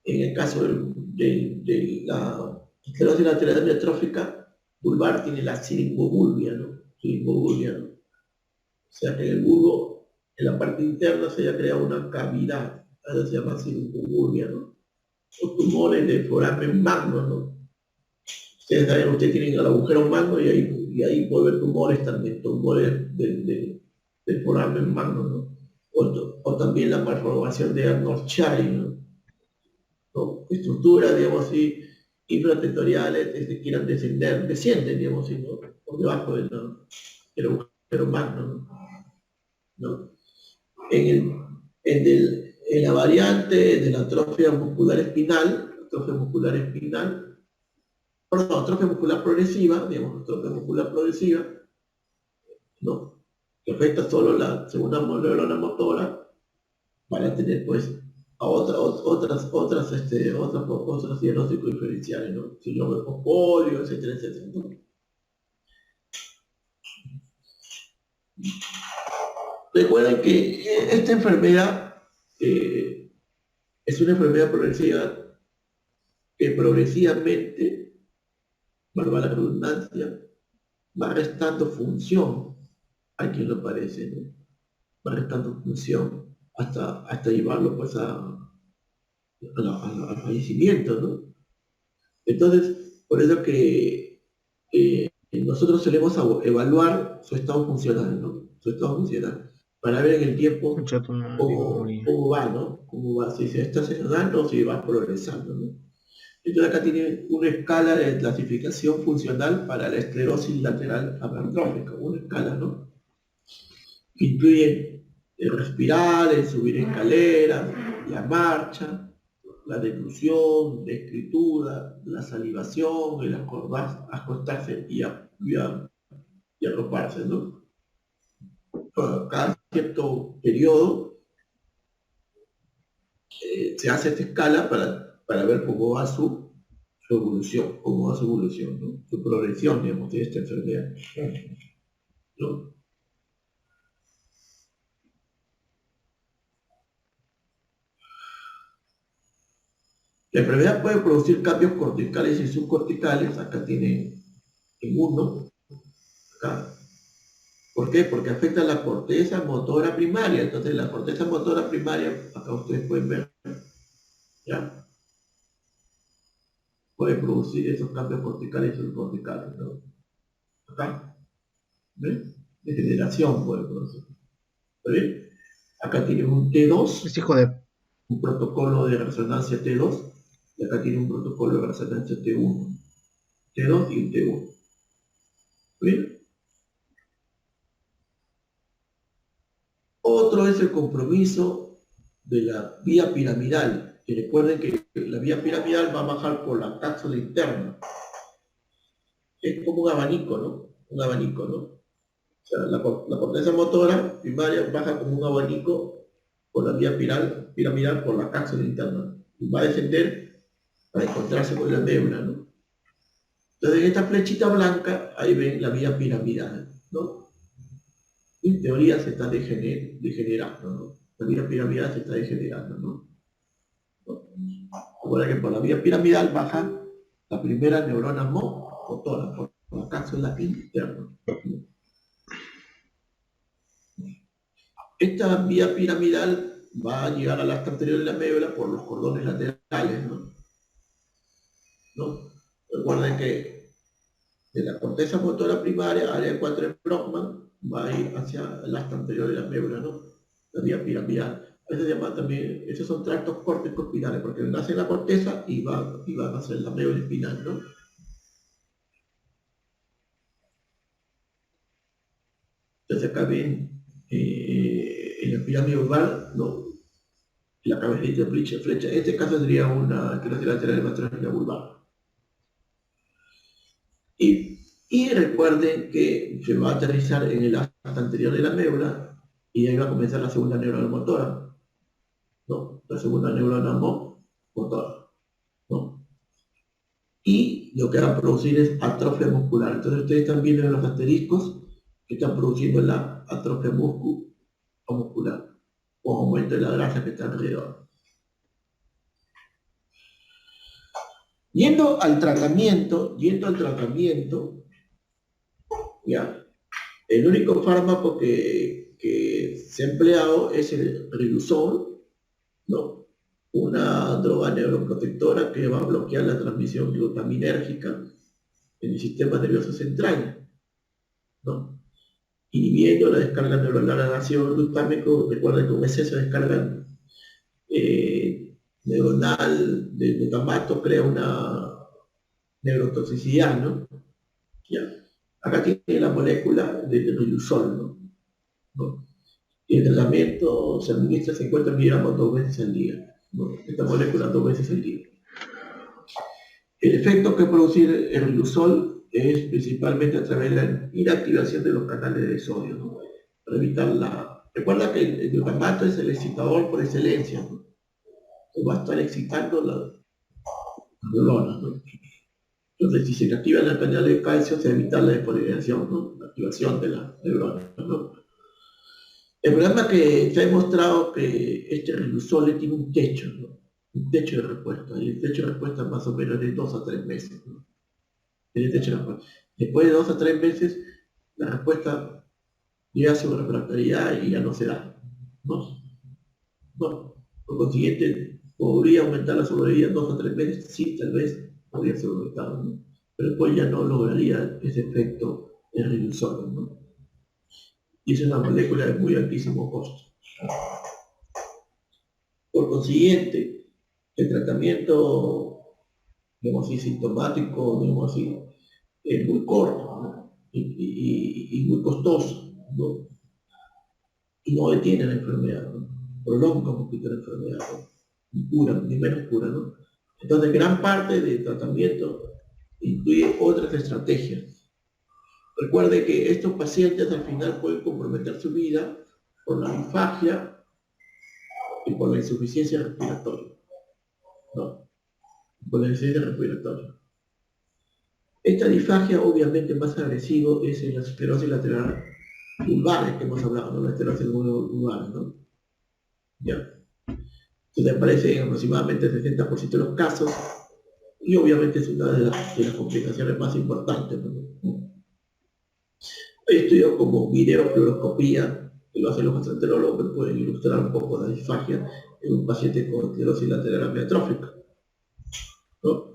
en el caso de la esclerosis lateral amiotrófica vulvar tiene la sirimbobulbia, ¿no? Sirimbobulbia, ¿no? O sea que en el bulbo, en la parte interna se haya creado una cavidad, eso se llama sirimbobulbia, ¿no? O tumores de foramen magno, ¿no? Ustedes saben, ustedes tienen el agujero magno y ahí puede haber tumores también, tumores del foramen magno, ¿no? O también la malformación de Arnold-Chiari, ¿no? Estructuras, digamos así, infratentoriales que quieran descienden, digamos así, ¿no? Por debajo del agujero magno, ¿no? En la variante de la atrofia muscular espinal, perdón, atrofia muscular progresiva, digamos, atrofia muscular progresiva, ¿no? Que afecta solo la segunda neurona motora, van a tener pues a otros diagnósticos diferenciales, ¿no? Síndrome de polio, etcétera, etcétera, ¿no? Recuerden que esta enfermedad es una enfermedad progresiva que progresivamente, valga la redundancia, va restando función a quien lo padece, ¿no? Va restando función hasta llevarlo pues al fallecimiento, ¿no? Entonces, por eso que nosotros solemos evaluar su estado funcional, ¿no? Su estado funcional, para ver en el tiempo Concha tu madre, morí. cómo va, ¿no? Cómo va, si se está sesionando o si va progresando, ¿no? Entonces acá tiene una escala de clasificación funcional para la esclerosis lateral amotrófica, una escala, ¿no? Que incluye el respirar, el subir escaleras, la marcha, la deglución, la escritura, la salivación, el acostarse y arroparse, ¿no? Cada cierto periodo se hace esta escala para ver cómo va su evolución, ¿no? Su progresión, digamos, de esta enfermedad, ¿no? La enfermedad puede producir cambios corticales y subcorticales, acá tiene en uno, acá. ¿Por qué? Porque afecta la corteza motora primaria. Entonces la corteza motora primaria, acá ustedes pueden ver, ¿ya? Puede producir esos cambios corticales y subcorticales, ¿no? Acá, ¿ven? Degeneración puede producir. ¿Ven? Acá tiene un T2, Es hijo de... un protocolo de resonancia T2, y acá tiene un protocolo de resonancia T1. T2 y un T1. ¿Ven? Otro es el compromiso de la vía piramidal. Y recuerden que la vía piramidal va a bajar por la cápsula interna. Es como un abanico, ¿no? Un abanico, ¿no? O sea, la corteza motora primaria baja como un abanico por la vía piramidal por la cápsula interna. Y va a descender para encontrarse con la médula, ¿no? Entonces en esta flechita blanca, ahí ven la vía piramidal, ¿no? En teoría se está degenerando, ¿no? La vía piramidal se está degenerando, ¿no? Recuerda que por la vía piramidal baja la primera neurona motora, por la cápsula interna. Esta vía piramidal va a llegar al asta anterior de la médula por los cordones laterales, ¿no? Recuerden que de la corteza motora primaria, área 4 de Brockman, va a ir hacia el asta anterior de la médula, ¿no? La vía piramidal. A veces se llama también, esos son tractos córticos espinales, porque nace en la corteza y va a hacer la médula espinal, ¿no? Entonces acá ven en la pirámide urbana, ¿no? La cabecita flecha. En este caso sería una esclerosis lateral hematológica vulvar. Y recuerden que se va a aterrizar en el asta anterior de la médula y ahí va a comenzar la segunda neurona motora, ¿no? La segunda neurona motora, ¿no? Y lo que va a producir es atrofia muscular. Entonces ustedes están viendo en los asteriscos que están produciendo la atrofia muscular o aumento de la grasa que está alrededor. Yendo al tratamiento, ¿ya? El único fármaco que se ha empleado es el Riluzol, ¿no? Una droga neuroprotectora que va a bloquear la transmisión glutaminérgica, en el sistema nervioso central, ¿no? Inhibiendo la descarga neuronal al ácido glutámico. Recuerden que un exceso de descarga neuronal de glutamato crea una neurotoxicidad, ¿no? Ya. Acá tiene la molécula del riluzol, ¿no? Y el tratamiento se administra 50 miligramos 2 veces al día, ¿no? Esta molécula 2 veces al día. El efecto que produce el riluzol es principalmente a través de la inactivación de los canales de sodio, ¿no? Para evitar la... Recuerda que el glutamato es el excitador por excelencia, ¿no? Que va a estar excitando las neuronas, ¿no? Entonces, si se activa el canal de calcio, se evita la despolarización, ¿no? La activación de las neuronas, ¿no? El problema es que se ha demostrado que este riluzol tiene un techo, ¿no? Un techo de respuesta, y el techo de respuesta más o menos de 2 a 3 meses, ¿no? El techo de respuesta. Después de 2 a 3 meses, la respuesta llega a su refractariedad y ya no se da, ¿no? Bueno, por consiguiente, podría aumentar la sobrevida en 2 a 3 meses, sí, tal vez podría ser aumentado, ¿no? Pero después ya no lograría ese efecto de riluzol, ¿no? Y es una molécula de muy altísimo costo. Por consiguiente, el tratamiento, digamos así, sintomático, digamos así, es muy corto, ¿no? Y muy costoso, ¿no? Y no detiene la enfermedad, ¿no? Prolonga un poquito la enfermedad, ¿no? Ni cura, ni menos cura, ¿no? Entonces, gran parte del tratamiento incluye otras estrategias. Recuerde que estos pacientes al final pueden comprometer su vida por la disfagia y por la insuficiencia respiratoria, ¿no? Por la insuficiencia respiratoria. Esta disfagia, obviamente, más agresivo es en la esclerosis lateral vulvar, que hemos hablado, ¿no? La esclerosis vulvar, ¿no? Ya. Entonces aparece en aproximadamente el 60% de los casos y obviamente es una de las complicaciones más importantes, ¿no? Hay estudios como videofluoroscopía, que lo hacen los gastroenterólogos, que pueden ilustrar un poco la disfagia en un paciente con esclerosis lateral amiotrófica, ¿no?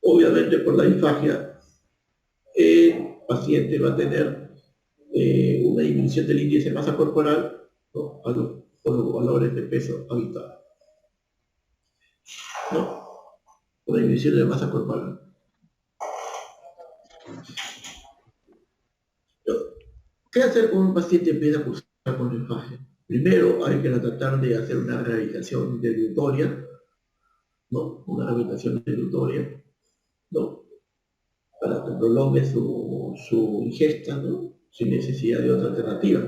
Obviamente por la disfagia el paciente va a tener una disminución del índice de masa corporal, ¿no? a los valores de peso habitual, ¿no? Una disminución de masa corporal. ¿Qué hacer con un paciente que empieza a cursar con disfagia? Primero hay que tratar de hacer una rehabilitación dilutoria, ¿no? Una rehabilitación dilutoria, ¿no? Para que prolongue su ingesta, ¿no? Sin necesidad de otra alternativa.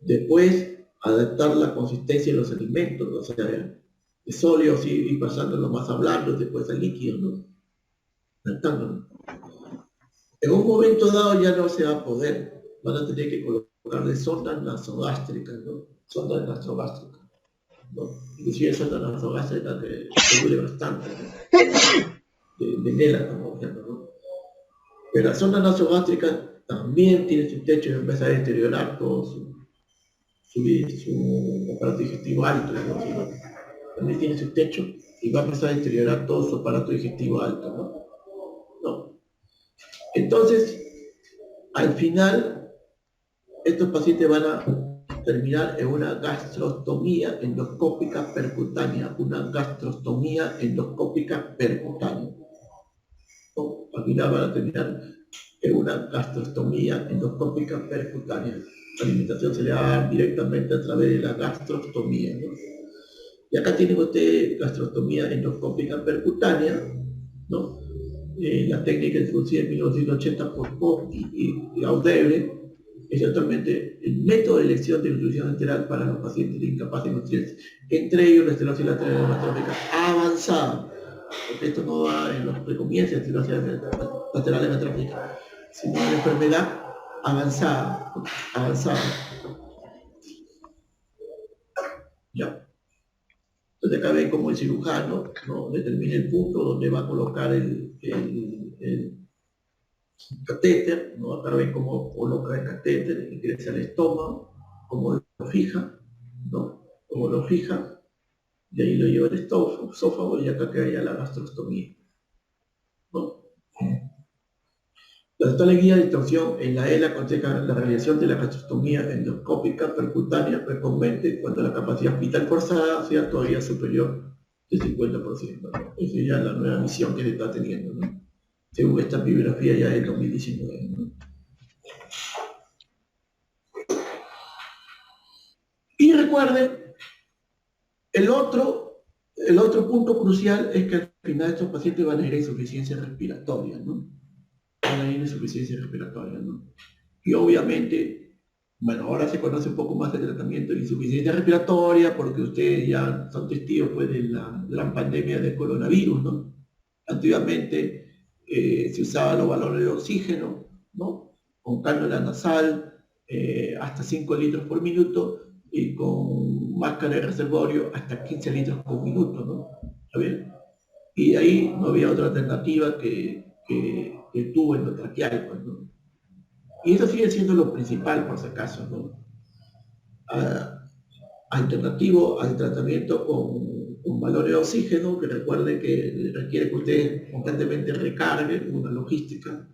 Después, adaptar la consistencia de los alimentos, o sea, de sólidos y pasándolo más a blandos, después a líquidos, ¿no? Adaptándolo. En un momento dado ya no se va a poder, van a tener que colocarle sondas nasogástricas, ¿no? Sondas gastrogástricas, ¿no? Inclusive sondas nasogástricas que duele bastante, ¿no? De Nela, como ejemplo, ¿no? Pero la sonda nasogástrica también tiene su techo y empieza a deteriorar todo su aparato digestivo alto, ¿no? También tiene su techo y va a empezar a deteriorar todo su aparato digestivo alto, ¿no? ¿No? Entonces, al final, estos pacientes van a terminar en una gastrostomía endoscópica percutánea, ¿no? Al final van a terminar en una gastrostomía endoscópica percutánea. La alimentación se le da directamente a través de la gastrostomía, ¿no? Y acá tiene usted gastrostomía endoscópica percutánea, ¿no? La técnica introducida en 1980 por Koch y Audebre es actualmente el método de elección de nutrición enteral para los pacientes de incapaces nutrientes, entre ellos la esclerosis lateral amiotrófica avanzada, porque esto no va en los que comienza la esclerosis lateral amiotrófica, sino en la enfermedad avanzada, ¿ya? Entonces acá ven cómo el cirujano, ¿no? Determina el punto donde va a colocar el catéter, ¿no? Acá ven cómo coloca el catéter, ingresa al estómago, cómo lo fija, ¿no? Cómo lo fija, de ahí lo lleva al esófago y acá queda ya la gastrostomía, ¿no? La actual guía de distorsión en la ELA aconseja la realización de la gastrostomía endoscópica percutánea precomente cuando la capacidad vital forzada sea todavía superior del 50%, ¿no? Esa es ya la nueva misión que se está teniendo, ¿no? Según esta bibliografía ya del 2019, ¿no? Y recuerden, el otro punto crucial es que al final estos pacientes van a ir a insuficiencia respiratoria, ¿no? Van a ir a insuficiencia respiratoria, ¿no? Y obviamente, bueno, ahora se conoce un poco más del tratamiento de insuficiencia respiratoria porque ustedes ya son testigos pues, de la gran pandemia del coronavirus, ¿no? Antiguamente se usaban los balones de oxígeno, ¿no? Con cánula nasal, hasta 5 litros por minuto y con máscara de reservorio hasta 15 litros por minuto, ¿no? ¿Está bien? Y ahí no había otra alternativa que el tubo endotraqueal, pues, ¿no? Y eso sigue siendo lo principal, por si acaso, ¿no? Alternativo al tratamiento con valores de oxígeno, que recuerden que requiere que ustedes constantemente recarguen una logística.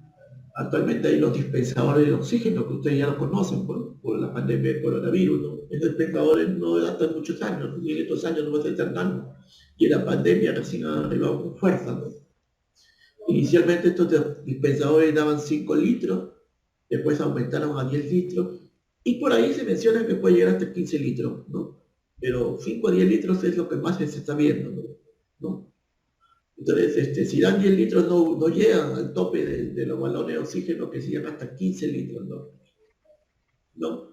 Actualmente hay los dispensadores de oxígeno, que ustedes ya lo conocen por la pandemia del coronavirus, ¿no? Estos dispensadores no datan muchos años, y en estos años no se están dando. Y en la pandemia recién han arribado con fuerza, ¿no? Inicialmente estos dispensadores daban 5 litros, después aumentaron a 10 litros, y por ahí se menciona que puede llegar hasta 15 litros, ¿no? Pero 5 a 10 litros es lo que más se está viendo, ¿no? Entonces, si dan 10 litros no llegan al tope de los balones de oxígeno que siguen hasta 15 litros, ¿no?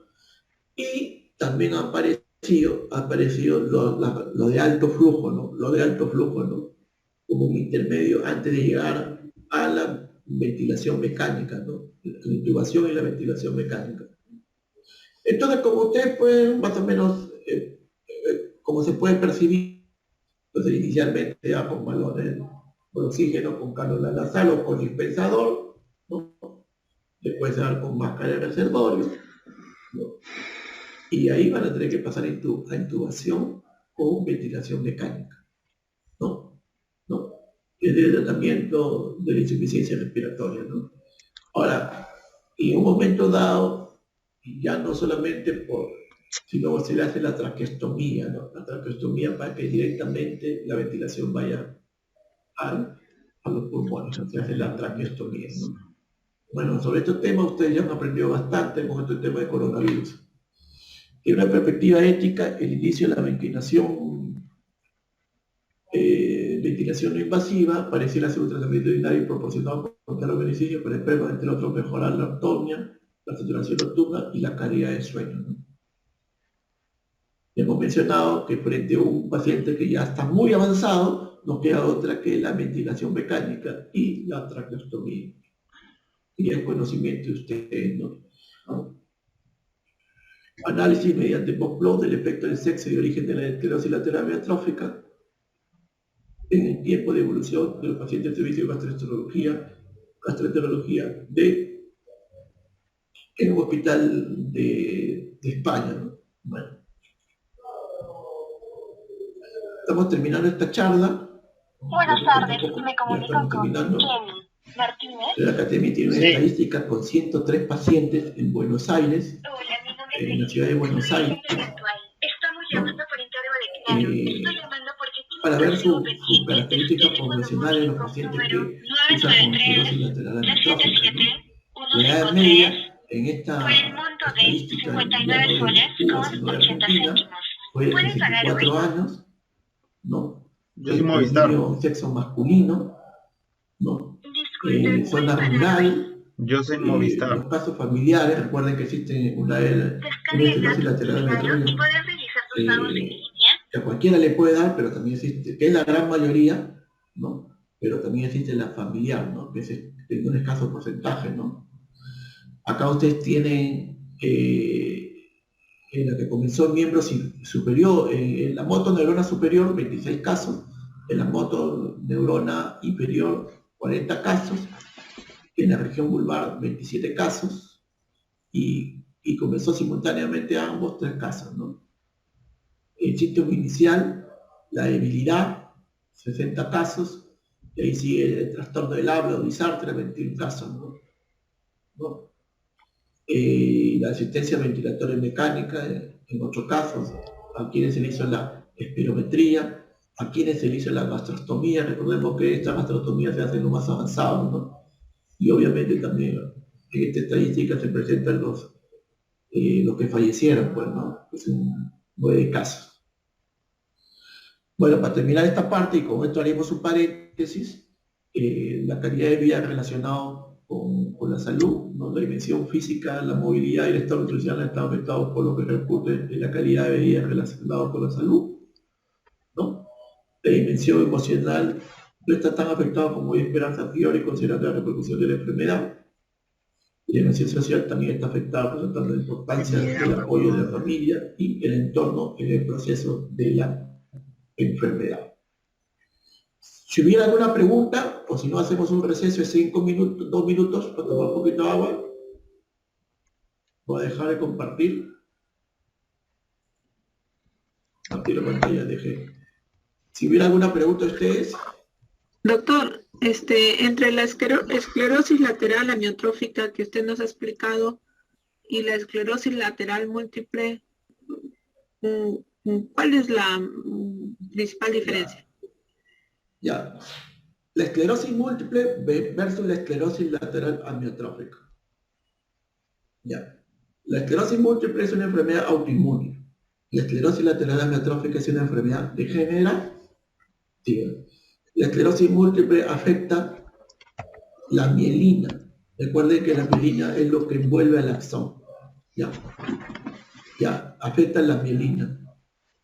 Y también ha aparecido lo de alto flujo, ¿no? Lo de alto flujo, ¿no? Como un intermedio antes de llegar a la ventilación mecánica, ¿no? La intubación y la ventilación mecánica. Entonces, como usted puede, más o menos, como se puede percibir, entonces inicialmente ya con balones con oxígeno, con cánula nasal o con dispensador, ¿no? Después dar con máscara de reservorio, ¿no? Y ahí van a tener que pasar a intubación con ventilación mecánica, ¿no? ¿No? Es el tratamiento de la insuficiencia respiratoria, ¿no? Ahora, en un momento dado, ya no solamente sino se le hace la traqueostomía, ¿no? La traqueostomía para que directamente la ventilación vaya a los pulmones, ¿no? Se hace la traqueostomía, ¿no? Bueno, sobre este tema ustedes ya han aprendido bastante con este tema de coronavirus. En una perspectiva ética, el inicio de la ventilación no invasiva pareciera ser un tratamiento ordinario y proporcionado contra los beneficios para enfermos, entre otros, mejorar la ortomia, la saturación nocturna y la calidad de sueño, ¿no? Hemos mencionado que frente a un paciente que ya está muy avanzado, no queda otra que la ventilación mecánica y la traqueostomía. Y el conocimiento de ustedes, ¿no? Análisis mediante post-flow del efecto del sexo y origen de la esclerosis lateral amiotrófica en el tiempo de evolución de los pacientes de servicio de gastroenterología en un hospital de España, ¿no? Bueno, estamos terminando esta charla. Buenas tardes, me comunico con terminando. Jenny Martínez. La academia tiene una estadística con 103 pacientes en Buenos Aires, Hola, mi nombre es en la ciudad de Buenos Aires. Estamos llamando por encargo de Claro. Estoy llamando porque Para ver sus características poblacionales en los pacientes que usan con esclerosis lateral amiotrófica, ¿no? La edad media en esta estadística del diario de Cuba, sino de Argentina, fue de 64 años, ¿no? Sexo masculino, ¿no? Zona rural. Yo soy Movistar. Los casos familiares, recuerden que existe una esclerosis lateral amiotrófica que a cualquiera le puede dar, pero también existe, que es la gran mayoría, ¿no? Pero también existe la familiar, ¿no? Que es en un escaso porcentaje, ¿no? Acá ustedes tienen en la que comenzó el miembro superior, en la motoneurona superior, 26 casos, en la motoneurona inferior, 40 casos, en la región vulvar, 27 casos, y comenzó simultáneamente a ambos 3 casos, ¿no? El síntoma inicial, la debilidad, 60 casos, y ahí sigue el trastorno del habla o disartria, 21 casos, ¿no? ¿no? La asistencia ventilatoria mecánica, en 8 casos, a quienes se le hizo la espirometría, a quienes se le hizo la gastrostomía. Recordemos que esta gastrostomía se hace en lo más avanzado, ¿no? Y obviamente también en esta estadística se presentan los que fallecieron, pues, ¿no? Es un 9 casos. Bueno, para terminar esta parte, y con esto haremos un paréntesis, la calidad de vida relacionado con la salud, ¿no? La dimensión física, la movilidad y el estado nutricional están afectados por lo que repercute en la calidad de vida relacionado con la salud, ¿no? La dimensión emocional no está tan afectada como hay esperanza a priori, considerando la repercusión de la enfermedad. Y la dimensión social también está afectada, presentando la importancia del apoyo de la familia y el entorno en el proceso de la enfermedad. Si hubiera alguna pregunta, o si no, hacemos un receso de 5 minutos, 2 minutos para tomar un poquito de agua. Voy a dejar de compartir. Compartir la pantalla, dejé. Si hubiera alguna pregunta a ustedes. Doctor, entre la esclerosis lateral amiotrófica que usted nos ha explicado y la esclerosis lateral múltiple, ¿cuál es la principal diferencia? Ya. La esclerosis múltiple versus la esclerosis lateral amiotrófica. Ya. La esclerosis múltiple es una enfermedad autoinmune. La esclerosis lateral amiotrófica es una enfermedad degenerativa. La esclerosis múltiple afecta la mielina. Recuerden que la mielina es lo que envuelve al axón. Ya. Ya. Afecta la mielina.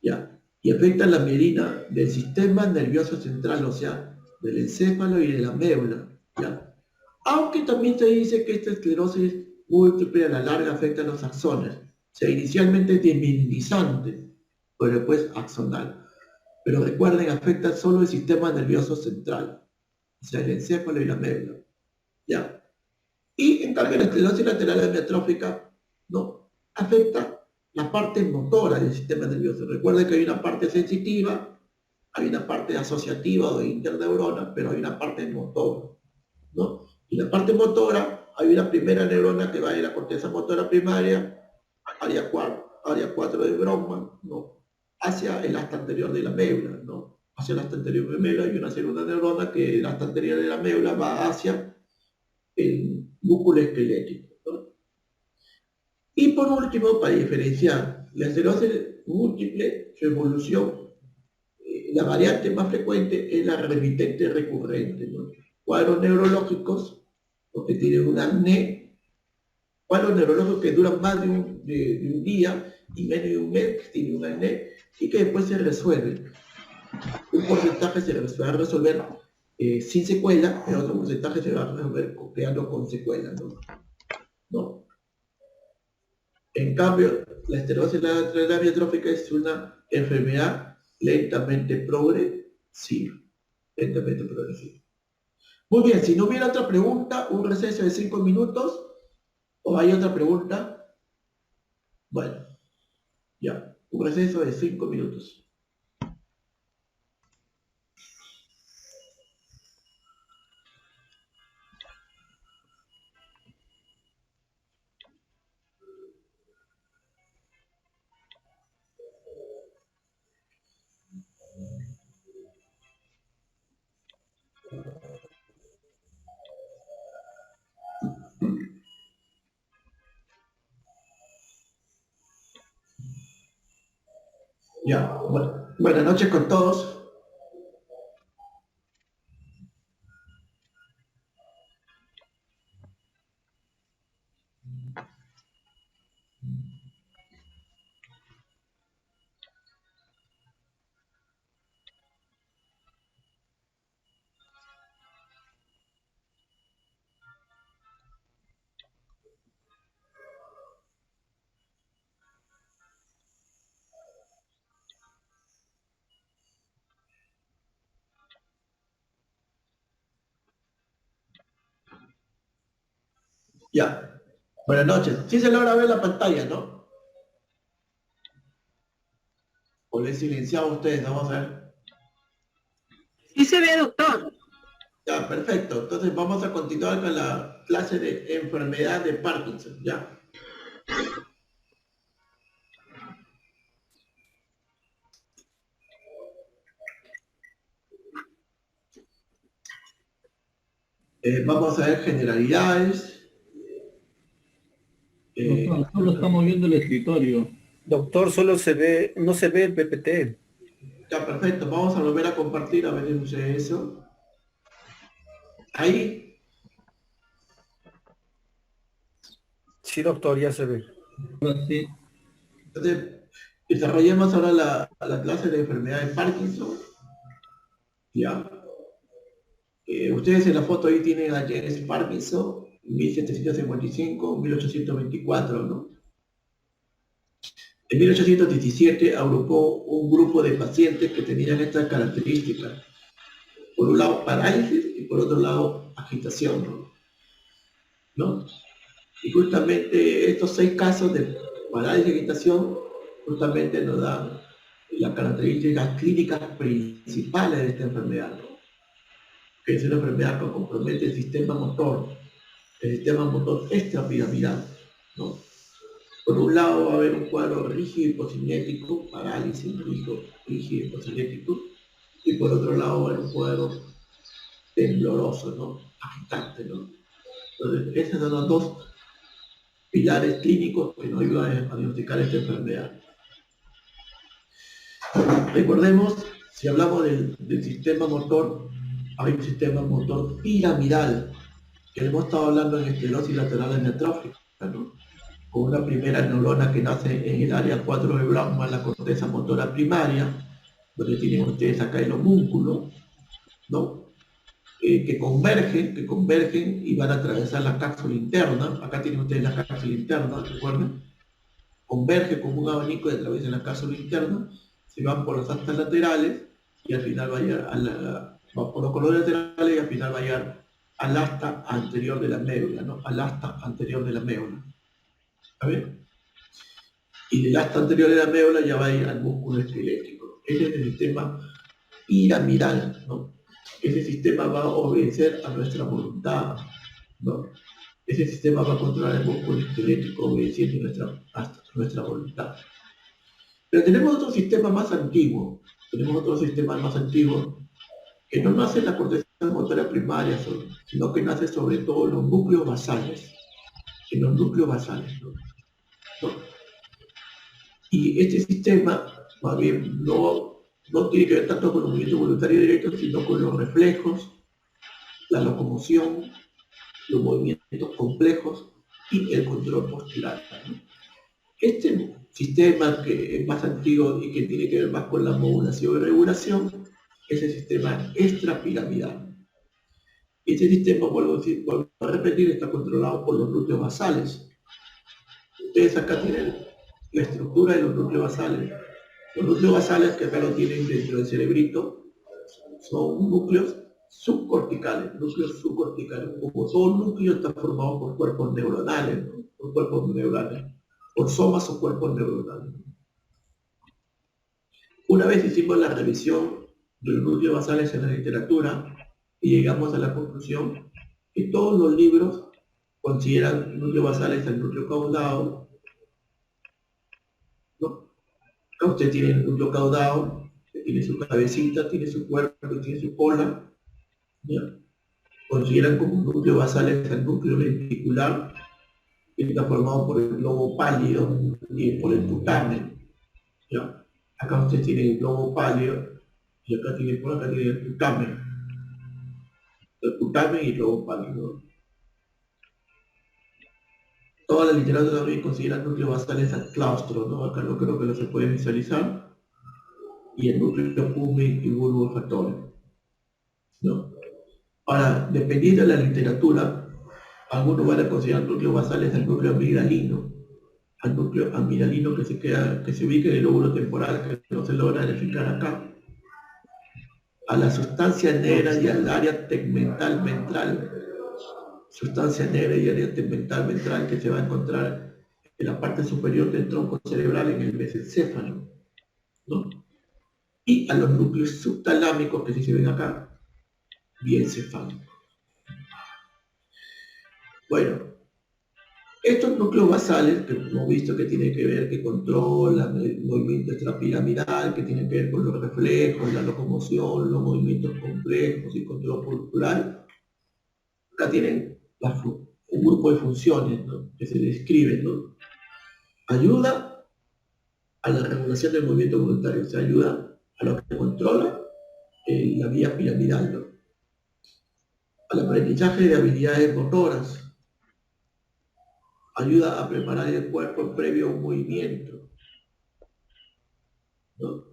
Ya. Y afecta la mielina del sistema nervioso central, o sea, del encéfalo y de la médula. ¿Ya? Aunque también se dice que esta esclerosis múltiple a la larga afecta a los axones. O sea, inicialmente es desmielizante, pero después axonal. Pero recuerden, afecta solo el sistema nervioso central, o sea, el encéfalo y la médula. ¿Ya? Y en cambio la esclerosis lateral amiotrófica no afecta la parte motora del sistema nervioso. Recuerden que hay una parte sensitiva, hay una parte asociativa o de interneurona, pero hay una parte motora, ¿no? Y la parte motora, hay una primera neurona que va de la corteza motora primaria, área 4 de Brodmann, ¿no? Hacia el asta anterior de la médula, ¿no? Hacia el asta anterior de la médula, y una segunda neurona que el asta anterior de la médula va hacia el músculo esquelético, ¿no? Y por último, para diferenciar la esclerosis múltiple, su evolución, la variante más frecuente es la remitente recurrente, ¿no? Cuadros neurológicos, porque tienen un acné, cuadros neurológicos que duran más de un día y menos de un mes, que tienen un acné, y que después se resuelven. Un porcentaje se va a resolver sin secuela, pero otro porcentaje se va a resolver quedando con secuelas, ¿no? En cambio, la esclerosis lateral amiotrófica es una enfermedad lentamente progresiva. Lentamente progresiva. Muy bien, si no hubiera otra pregunta, un receso de 5 minutos, ¿o hay otra pregunta? Bueno, ya, un receso de 5 minutos. Ya, bueno, buenas noches con todos. Ya, buenas noches. Sí se logra ver la pantalla, ¿no? O le he silenciado a ustedes, vamos a ver. Sí se ve, doctor. Ya, perfecto. Entonces vamos a continuar con la clase de enfermedad de Parkinson, ¿ya? Vamos a ver generalidades. Doctor, solo estamos viendo el escritorio. Doctor, solo se ve, no se ve el PPT. Ya, perfecto. Vamos a volver a compartir, a ver si sucede eso. Ahí. Sí, doctor, ya se ve. Ahora sí. Entonces, desarrollemos ahora la clase de enfermedad de Parkinson. ¿Ya? Ustedes en la foto ahí tienen a James Parkinson, 1755-1824, ¿no? En 1817 agrupó un grupo de pacientes que tenían estas características. Por un lado, parálisis y por otro lado, agitación, ¿no? Y justamente estos 6 casos de parálisis y agitación justamente nos dan las características clínicas principales de esta enfermedad, ¿no? Que es una enfermedad que compromete el sistema motor extrapiramidal, ¿no? Por un lado va a haber un cuadro rígido y hipocinético, parálisis rígido y hipocinético, y por otro lado va a haber un cuadro tembloroso, ¿no? Agitante, ¿no? Entonces, esos son los dos pilares clínicos que nos ayudan a diagnosticar esta enfermedad. Recordemos, si hablamos del sistema motor, hay un sistema motor piramidal, que hemos estado hablando en esclerosis lateral amiotrófica, ¿no? Con una primera neurona que nace en el área 4 de Brakmann, la corteza motora primaria, donde tienen ustedes acá el homúnculo, ¿no? Que convergen y van a atravesar la cápsula interna. Acá tienen ustedes la cápsula interna, recuerden. Converge como un abanico y atraviesa la cápsula interna, se van por las astas laterales y al final va a llegar va por los colores laterales y al final va a llegar al asta anterior de la médula, ¿no? Al asta anterior de la médula. ¿Está bien? Y del asta anterior de la médula ya va a ir al músculo esquelético. Ese es el sistema piramidal, ¿no? Ese sistema va a obedecer a nuestra voluntad, ¿no? Ese sistema va a controlar el músculo esquelético obedeciendo nuestra voluntad. Pero tenemos otro sistema más antiguo, que no nace en la corteza motora primaria, sino que nace sobre todo en los núcleos basales, ¿no? Y este sistema, más bien, no tiene que ver tanto con el movimiento voluntario directo, sino con los reflejos, la locomoción, los movimientos complejos y el control postural, ¿no? Este sistema que es más antiguo y que tiene que ver más con la modulación y regulación es el sistema extrapiramidal. Este sistema, vuelvo a repetir, está controlado por los núcleos basales. Ustedes acá tienen la estructura de los núcleos basales. Los núcleos basales, que acá lo tienen dentro del cerebrito, son núcleos subcorticales. Como todo núcleo está formado por cuerpos neuronales, ¿no? Por somas o cuerpos neuronales. Una vez hicimos la revisión de los núcleos basales en la literatura y llegamos a la conclusión que todos los libros consideran núcleos basales el núcleo caudado, ¿no? Usted tiene el núcleo caudado, que tiene su cabecita, tiene su cuerpo y tiene su cola, ¿ya? Consideran como núcleo basales el núcleo lenticular, que está formado por el globo pálido y por el putamen, ¿ya? Acá usted tiene el globo pálido y acá tiene el putamen. El putamen y el globo pálido. Toda la literatura también considera el núcleo basales al claustro, ¿no? Acá no creo que no se puede visualizar. Y el núcleo público y bulbo olfatorio, ¿no? Ahora, dependiendo de la literatura, algunos van a considerar núcleos basales al núcleo amigdalino, que se ubica en el lóbulo temporal, que no se logra identificar acá, a la sustancia negra y al área tegmental ventral, que se va a encontrar en la parte superior del tronco cerebral, en el mesencéfalo, ¿no? Y a los núcleos subtalámicos, que sí se ven acá, biencefálico. Bueno, estos núcleos basales que hemos visto que tienen que ver, que controlan el movimiento extrapiramidal, que tienen que ver con los reflejos, la locomoción, los movimientos complejos y control corporal, acá tienen un grupo de funciones, ¿no?, que se describen, ¿no? Ayuda a la regulación del movimiento voluntario, o sea, ayuda a lo que controla la vía piramidal, ¿no?, al aprendizaje de habilidades motoras, ayuda a preparar el cuerpo previo a un movimiento, ¿no?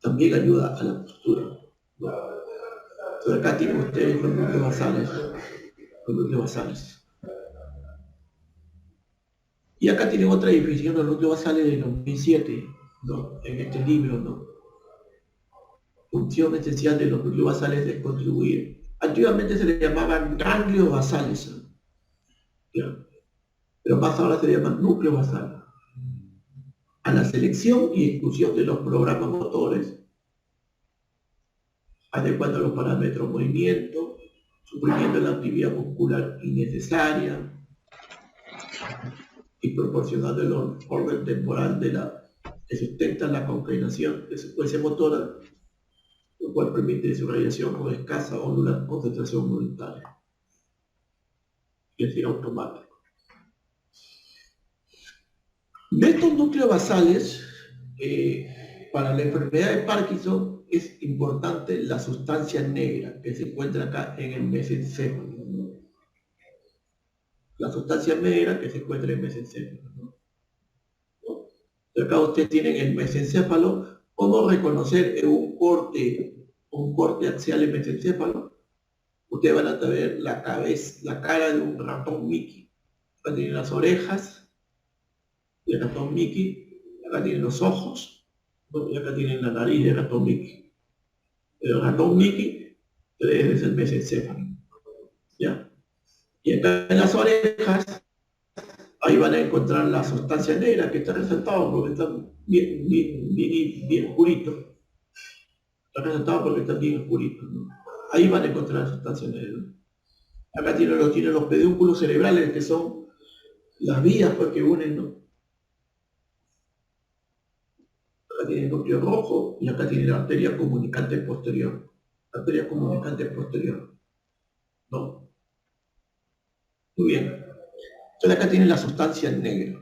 También ayuda a la postura, ¿no? Entonces acá tienen ustedes los núcleos basales, ¿no?, los núcleos basales. Y acá tienen otra definición de los núcleos basales de 2007, ¿no?, en este libro, ¿no? Función esencial de los núcleos basales es contribuir. Antiguamente se les llamaban ganglios basales, ¿no?, ¿ya?, pero más ahora se llaman núcleos basales, a la selección y ejecución de los programas motores, adecuando los parámetros de movimiento, suprimiendo la actividad muscular innecesaria y proporcionando el orden temporal que sustenta la concatenación de secuencia motora, lo cual permite su realización con escasa o nula concentración voluntaria, es decir, automático. De estos núcleos basales, para la enfermedad de Parkinson es importante la sustancia negra que se encuentra acá en el mesencéfalo, ¿no? La sustancia negra que se encuentra en el mesencéfalo, ¿no? Acá ustedes tienen el mesencéfalo. ¿Cómo reconocer un corte axial en mesencéfalo? Ustedes van a ver la cara de un ratón Mickey. Acá tienen las orejas del ratón Mickey, acá tienen los ojos, ¿no?, y acá tienen la nariz del ratón Mickey. El ratón Mickey es el mesencéfalo, ¿ya? Y acá en las orejas, ahí van a encontrar la sustancia negra que está resaltado porque está bien oscurito. Está resaltado porque está bien oscurito, ¿no? Ahí van a encontrar la sustancia negra. Acá tienen los pedúnculos cerebrales, que son las vías, pues, que unen, ¿no? Acá tiene el núcleo rojo y acá tiene la arteria comunicante posterior. La arteria comunicante posterior, ¿no? Muy bien. Entonces acá tiene la sustancia negra,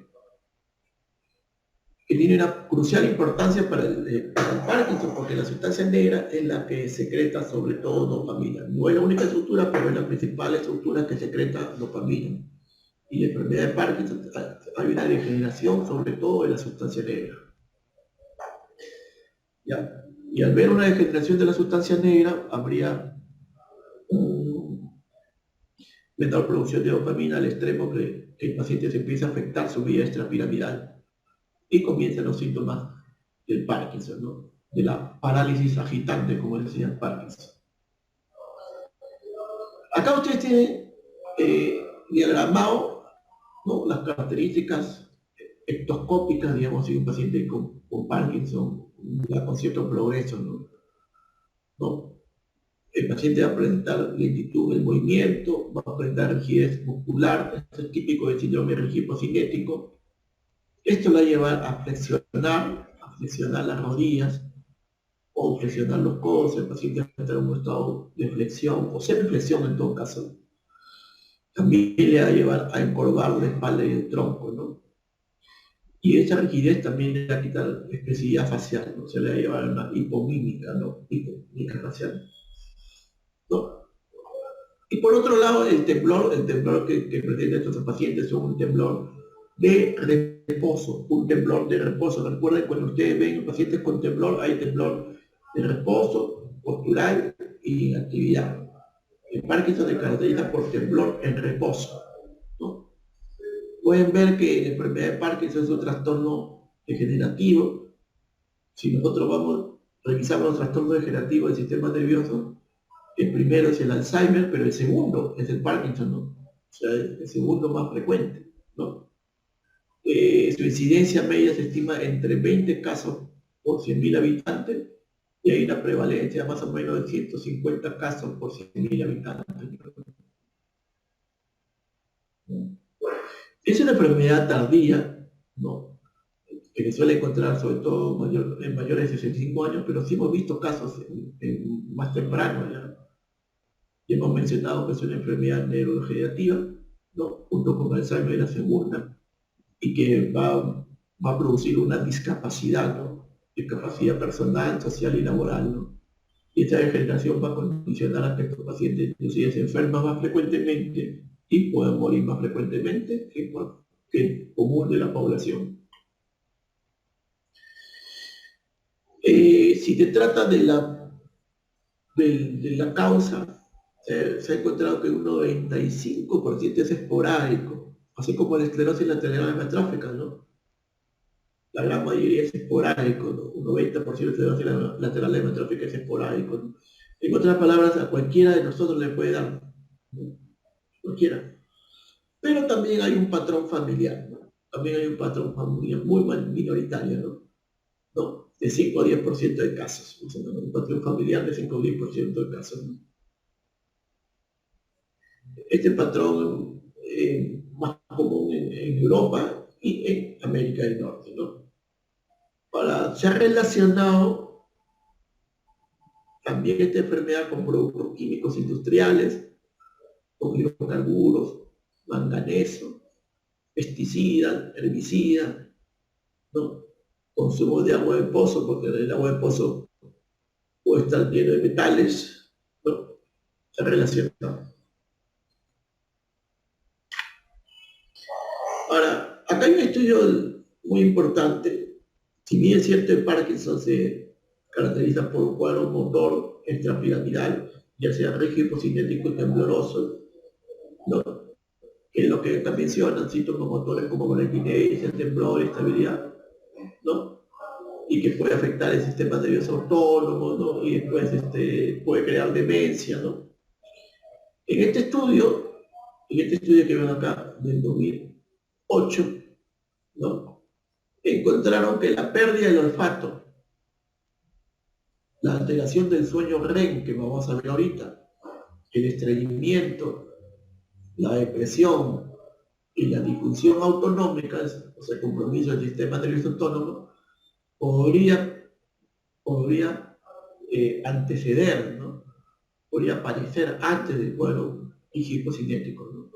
que tiene una crucial importancia para el Parkinson, porque la sustancia negra es la que secreta sobre todo dopamina. No es la única estructura, pero es la principal estructura que secreta dopamina. Y en la enfermedad de Parkinson hay una degeneración sobre todo de la sustancia negra. ¿Ya? Y al ver una degeneración de la sustancia negra, habría menor producción de dopamina al extremo que el paciente se empieza a afectar su vía extrapiramidal y comienzan los síntomas del Parkinson, ¿no?, de la parálisis agitante, como decía Parkinson. Acá ustedes tienen diagramado, ¿no?, las características ectoscópicas, digamos, de un paciente con Parkinson, ya con cierto progreso, ¿no? El paciente va a presentar lentitud del movimiento, va a presentar rigidez muscular, esto es típico del síndrome rigipocinético. Esto va a llevar a flexionar las rodillas o flexionar los codos. El paciente va a estar en un estado de flexión o semiflexión en todo caso. También le va a llevar a encorvar la espalda y el tronco, ¿no? Y esa rigidez también le va a quitar expresividad facial, ¿no? Se le va a llevar a una hipomímica, ¿no?, hipomímica facial, ¿no? Y por otro lado, el temblor que presenta estos pacientes es un temblor de reposo, un temblor de reposo. Recuerden, cuando ustedes ven pacientes con temblor, hay temblor de reposo, postural y actividad. El Parkinson se caracteriza por temblor en reposo, ¿no? Pueden ver que la enfermedad de Parkinson es un trastorno degenerativo. Si nosotros revisamos los trastornos degenerativos del sistema nervioso, el primero es el Alzheimer, pero el segundo es el Parkinson, ¿no? O sea, el segundo más frecuente, ¿no? Su incidencia media se estima entre 20 casos por 100.000 habitantes, y hay una prevalencia más o menos de 150 casos por 100.000 habitantes. Es una enfermedad tardía, ¿no? Que se suele encontrar sobre todo en mayores de 65 años, pero sí hemos visto casos más tempranos ya. Y hemos mencionado que es una enfermedad neurodegenerativa, ¿no? Junto con Alzheimer la segunda, y que va a producir una discapacidad, ¿no? Discapacidad personal, social y laboral, ¿no? Y esta degeneración va a condicionar a que estos pacientes inclusive se enferman más frecuentemente y pueden morir más frecuentemente que el común de la población. Si te trata de la causa, se ha encontrado que un 95% es esporádico, así como la esclerosis lateral amiotrófica, ¿no? La gran mayoría es esporádico, ¿no? Un 90% de esclerosis lateral amiotrófica es esporádico, ¿no? En otras palabras, a cualquiera de nosotros le puede dar, ¿no? Cualquiera. Pero también hay un patrón familiar, ¿no? También hay un patrón familiar muy minoritario, ¿no? ¿No? De 5 a 10% de casos, ¿no? Un patrón familiar de 5 a 10% de casos, ¿no? Este patrón más común en Europa y en América del Norte, ¿no? Ahora, se ha relacionado también esta enfermedad con productos químicos industriales, con hidrocarburos, manganeso, pesticidas, herbicidas, ¿no? Consumo de agua de pozo, porque el agua de pozo puede estar lleno de metales, ¿no? Se relaciona. Ahora, acá hay un estudio muy importante. Si bien es cierto, el Parkinson se caracteriza por un cuadro motor extrapiramidal, ya sea rígido, hipocinético y tembloroso, ¿no? Que es lo que acá mencionan, síntomas motores como braquinesia, temblor, estabilidad, ¿no? Y que puede afectar el sistema nervioso autónomo, ¿no? Y después puede crear demencia, ¿no? En este estudio que ven acá, del 2008, ¿no? Encontraron que la pérdida del olfato, la alteración del sueño REM, que vamos a ver ahorita, el estreñimiento, la depresión y la disfunción autonómica, o sea, el compromiso del sistema nervioso autónomo, podría anteceder, ¿no? Podría aparecer antes del cuadro hipocinético, ¿no?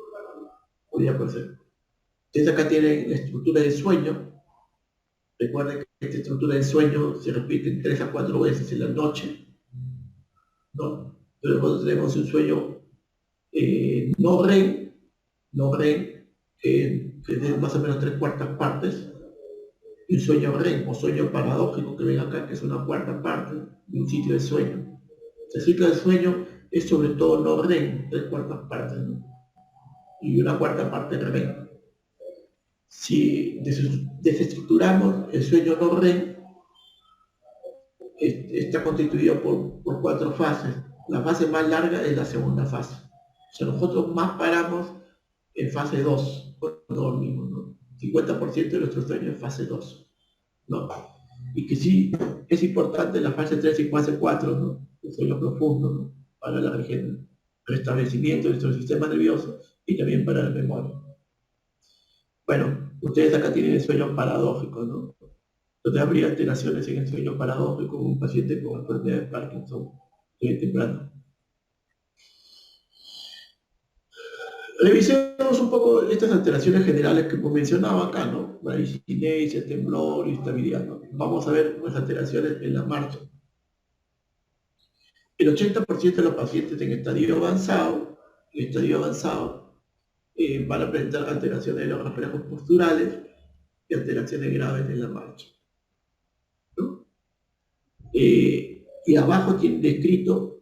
Podría aparecer. Entonces acá tienen la estructura del sueño. Recuerden que esta estructura del sueño se repite 3 a 4 veces en la noche, ¿no? Entonces cuando tenemos un sueño no REM, que es más o menos 3/4 partes, y un sueño REM o sueño paradójico que ven acá, que es una 1/4 parte de un ciclo de sueño. El ciclo de sueño es sobre todo no REM, 3/4 partes, ¿no? Y una 1/4 parte REM. Si desestructuramos el sueño no REM, está constituido por 4 fases. La fase más larga es la segunda fase. O sea, nosotros más paramos en fase 2 cuando dormimos, ¿no? 50% de nuestro sueño es fase 2, ¿no? Y que sí es importante la fase 3 y fase 4, ¿no? El sueño profundo, ¿no? Para el restablecimiento de nuestro sistema nervioso y también para la memoria. Bueno, ustedes acá tienen el sueño paradójico, ¿no? Entonces habría alteraciones en el sueño paradójico con un paciente con enfermedad de Parkinson temprano. Revisemos un poco estas alteraciones generales que hemos mencionado acá, ¿no? Braquinesia, temblor, instabilidad, ¿no? Vamos a ver las alteraciones en la marcha. El 80% de los pacientes en estadio avanzado van a presentar alteraciones de los reflejos posturales y alteraciones graves en la marcha, ¿no? Y abajo tienen descrito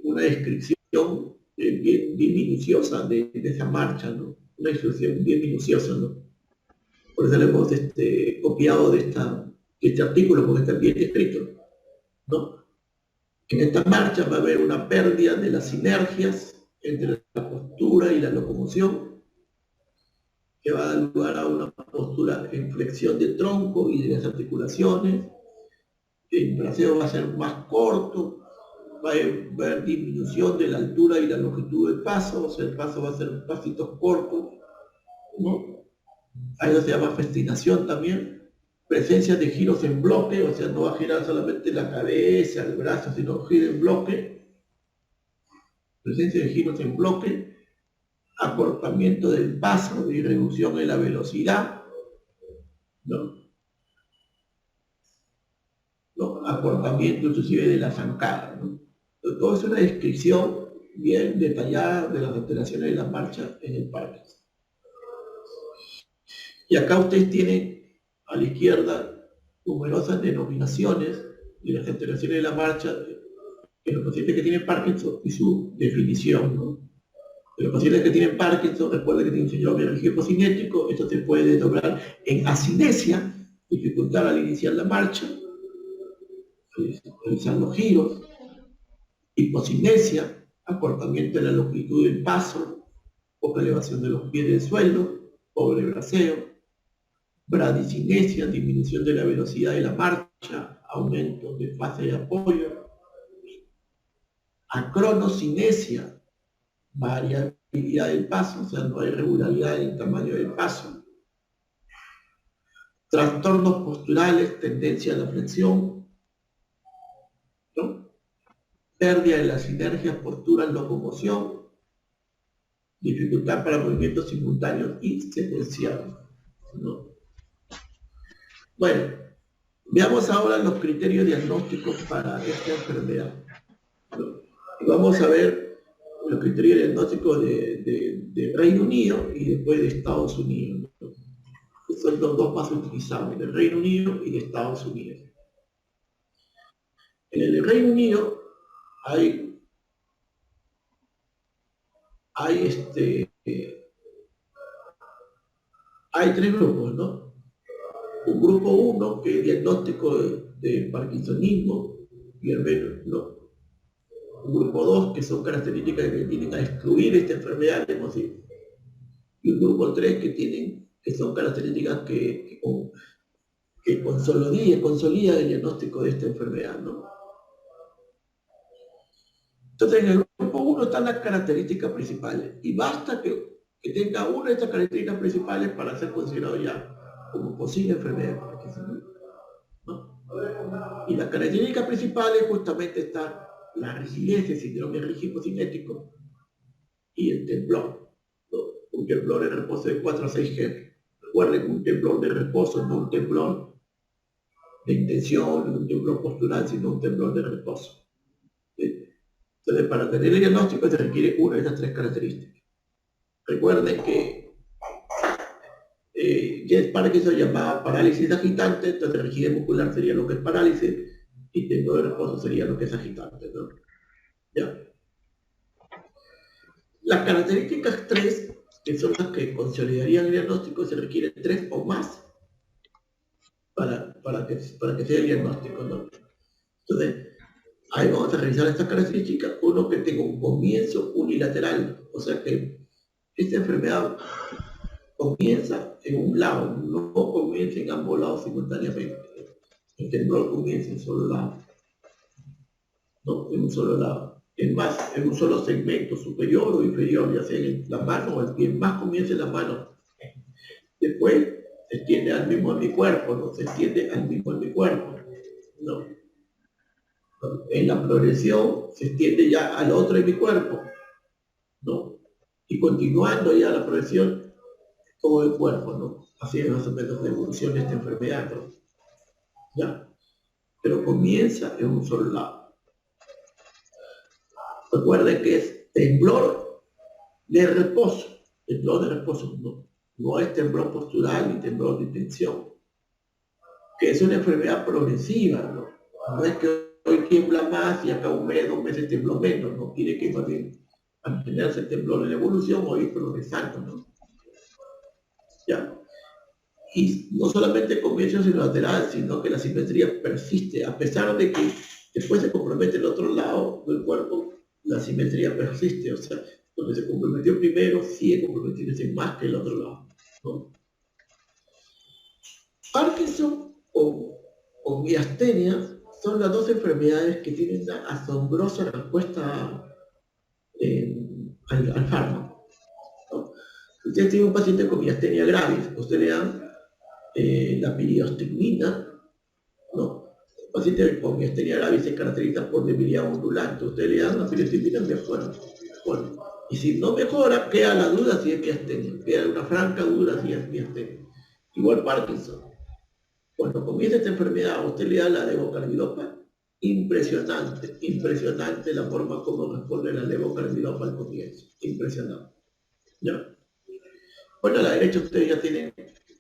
una descripción bien minuciosa de esa marcha, ¿no? Una descripción bien minuciosa, ¿no? Por eso le hemos copiado de este artículo, porque está bien descrito, ¿no? En esta marcha va a haber una pérdida de las sinergias entre la postura y la locomoción, que va a dar lugar a una postura en flexión de tronco y de las articulaciones, el braceo va a ser más corto, va a haber disminución de la altura y la longitud del paso, o sea, el paso va a ser pasitos cortos, ¿no? A eso se llama festinación también. Presencia de giros en bloque, o sea, no va a girar solamente la cabeza, el brazo, sino gira en bloque. Presencia de giros en bloque, acortamiento del paso y reducción en la velocidad, ¿no? ¿No? Acortamiento inclusive de la zancada, ¿no? Todo es una descripción bien detallada de las alteraciones de la marcha en el Parkinson. Y acá ustedes tienen a la izquierda numerosas denominaciones de las alteraciones de la marcha en los pacientes que tienen Parkinson y su definición, ¿no? En los pacientes que tienen Parkinson, recuerden que tienen un síndrome hipocinético, esto se puede desdoblar en acinesia, dificultad al iniciar la marcha, realizar los giros, hipocinesia, acortamiento de la longitud del paso, poca elevación de los pies del suelo, pobre braceo, bradicinesia, disminución de la velocidad de la marcha, aumento de fase de apoyo, acronocinesia, variabilidad del paso, o sea, no hay regularidad en el tamaño del paso, trastornos posturales, tendencia a la flexión, ¿no? Pérdida de la sinergia postura-locomoción, dificultad para movimientos simultáneos y secuenciales, ¿no? Bueno, veamos ahora los criterios diagnósticos para esta enfermedad, ¿no? Y vamos a ver los criterios diagnósticos de Reino Unido y después de Estados Unidos, ¿no? Son los dos más utilizados, del Reino Unido y de Estados Unidos. En el Reino Unido hay tres grupos, ¿no? Un grupo 1 que es diagnóstico de parkinsonismo y al menos, ¿no? Un grupo 2 que son características que tienen a excluir esta enfermedad de emoción. Y un grupo 3 que son características que consolida el diagnóstico de esta enfermedad, ¿no? Entonces en el grupo 1 están las características principales y basta que tenga una de estas características principales para ser considerado ya como posible enfermedad de Parkinson, ¿no? Y las características principales justamente están la rigidez, el síndrome hipocinético y el temblor, ¿no? Un temblor en reposo de 4 a 6 Hz. Recuerden, un temblor de reposo, no un temblor de intención, no un temblor postural, sino un temblor de reposo. ¿Sí? Entonces, para tener el diagnóstico se requiere una de esas tres características. Recuerden que Jess Parkinson llamaba parálisis agitante, entonces rigidez muscular sería lo que es parálisis y temblor de reposo sería lo que es agitante, ¿no? ¿Ya? Las características 3, que son las que consolidarían el diagnóstico, se requieren 3 o más para que sea el diagnóstico, ¿no? Entonces, ahí vamos a revisar estas características. Uno, que tenga un comienzo unilateral, o sea que esta enfermedad comienza en un lado, no comienza en ambos lados simultáneamente. El temblor comienza en un solo lado, no en un solo lado. Es más, en un solo segmento, superior o inferior, ya sea en la mano o el pie. Más comienza en la mano. Después se extiende al mismo en mi cuerpo, ¿no? Se extiende al mismo en mi cuerpo, ¿no? En la progresión se extiende ya al otro en mi cuerpo, ¿no? Y continuando ya la progresión, todo el cuerpo, ¿no? Así es más o menos la evolución de esta enfermedad, ¿no? ¿Ya? Pero comienza en un solo lado. Recuerden que es temblor de reposo, no es temblor postural ni temblor de tensión, que es una enfermedad progresiva, ¿no? No es que hoy tiembla más y acá un mes, 2 meses tembló menos, no tiene que más bien mantenerse el temblor en la evolución o ir progresando, ¿no? ¿Ya? Y no solamente comienza unilateral, sino que la simetría persiste, a pesar de que después se compromete el otro lado del cuerpo, la simetría persiste, o sea, donde se comprometió primero sigue comprometiéndose más que el otro lado, ¿no? Parkinson o miastenia son las dos enfermedades que tienen una asombrosa respuesta al fármaco, ¿no? Si usted tiene un paciente con miastenia gravis, usted le da la piridoxicina, ¿no? El paciente con miastenia gravis se caracteriza por debilidad ondulante, usted le da la piridoxicina, mejora. Y si no mejora, queda la duda si es miastenia, queda una franca duda si es miastenia. Igual Parkinson. Cuando comienza esta enfermedad, usted le da la levocarbidopa, impresionante, impresionante la forma como responde la levocarbidopa al comienzo, impresionante. ¿Ya? Bueno, a la derecha ustedes ya tienen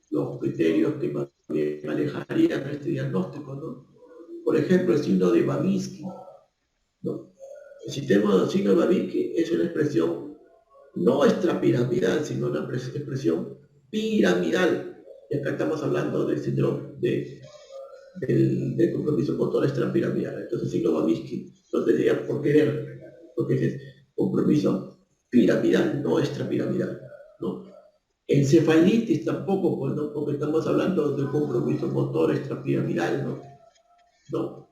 los criterios que más bien alejarían este diagnóstico, ¿no? Por ejemplo, el signo de Babinski, ¿no? El signo de Babinski es una expresión no extrapiramidal, sino una expresión piramidal. Y acá estamos hablando del síndrome del compromiso motor extrapiramidal. Entonces, el signo Babinski no tendría por qué ver, porque es compromiso piramidal, no extrapiramidal, ¿no? Encefalitis tampoco, pues, ¿no? Porque estamos hablando de compromiso motor extrapiramidal, ¿no?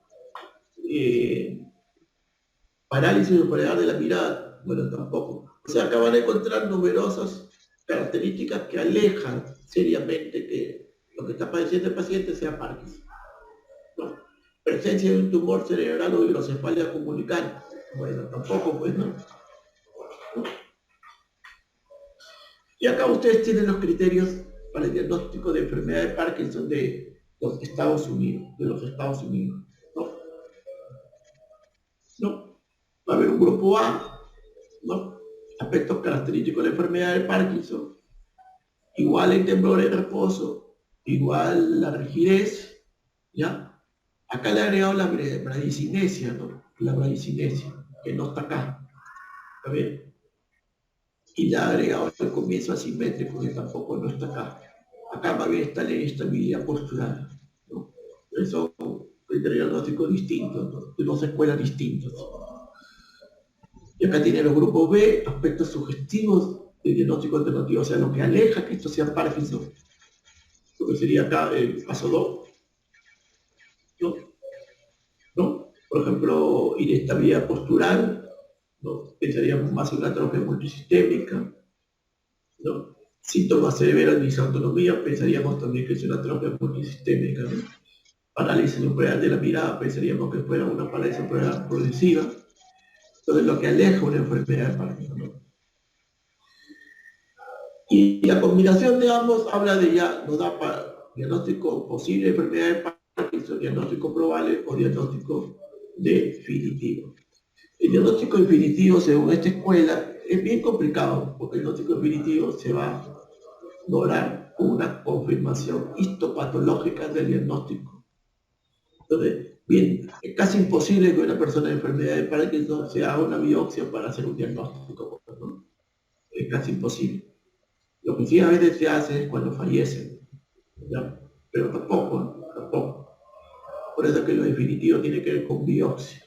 Parálisis ocular de la mirada, bueno, tampoco. O sea, acá van a encontrar numerosas características que alejan seriamente que lo que está padeciendo el paciente sea Parkinson, ¿no? Presencia de un tumor cerebral o hidrocefalia comunicante, bueno, tampoco, pues, ¿no? Y acá ustedes tienen los criterios para el diagnóstico de enfermedad de Parkinson de los Estados Unidos, ¿no? Va a haber un grupo A, ¿no? Aspectos característicos de la enfermedad de Parkinson, igual el temblor en reposo, igual la rigidez, ¿ya? Acá le he agregado la bradicinesia, ¿no? La bradicinesia, que no está acá, ¿está bien? Y le ha agregado el comienzo asimétrico, que tampoco no está acá. Acá va bien está la inestabilidad postural, ¿no? Son criterios diagnósticos distintos, ¿no? De dos escuelas distintas. Y acá tiene los grupos B, aspectos sugestivos del diagnóstico alternativo, o sea, lo que aleja que esto sea Parkinson, lo que sería acá el paso 2, ¿no? Por ejemplo, inestabilidad postural, ¿no? Pensaríamos más en una atrofia multisistémica, ¿no? Síntomas severos de disautonomía, pensaríamos también que es una atrofia multisistémica, ¿no? Parálisis nuclear de la mirada, pensaríamos que fuera una parálisis nuclear progresiva. Entonces, lo que aleja una enfermedad de Parkinson, ¿no? Y la combinación de ambos habla de ya, nos da para diagnóstico posible de enfermedad de Parkinson, diagnóstico probable o diagnóstico definitivo. El diagnóstico definitivo, según esta escuela, es bien complicado, porque el diagnóstico definitivo se va a lograr con una confirmación histopatológica del diagnóstico. Entonces, bien, es casi imposible que una persona de enfermedad de Parkinson se haga una biopsia para hacer un diagnóstico, ¿no? Es casi imposible. Lo que sí a veces se hace es cuando fallecen, ¿ya? Pero tampoco, ¿no? Tampoco. Por eso es que lo definitivo tiene que ver con biopsia.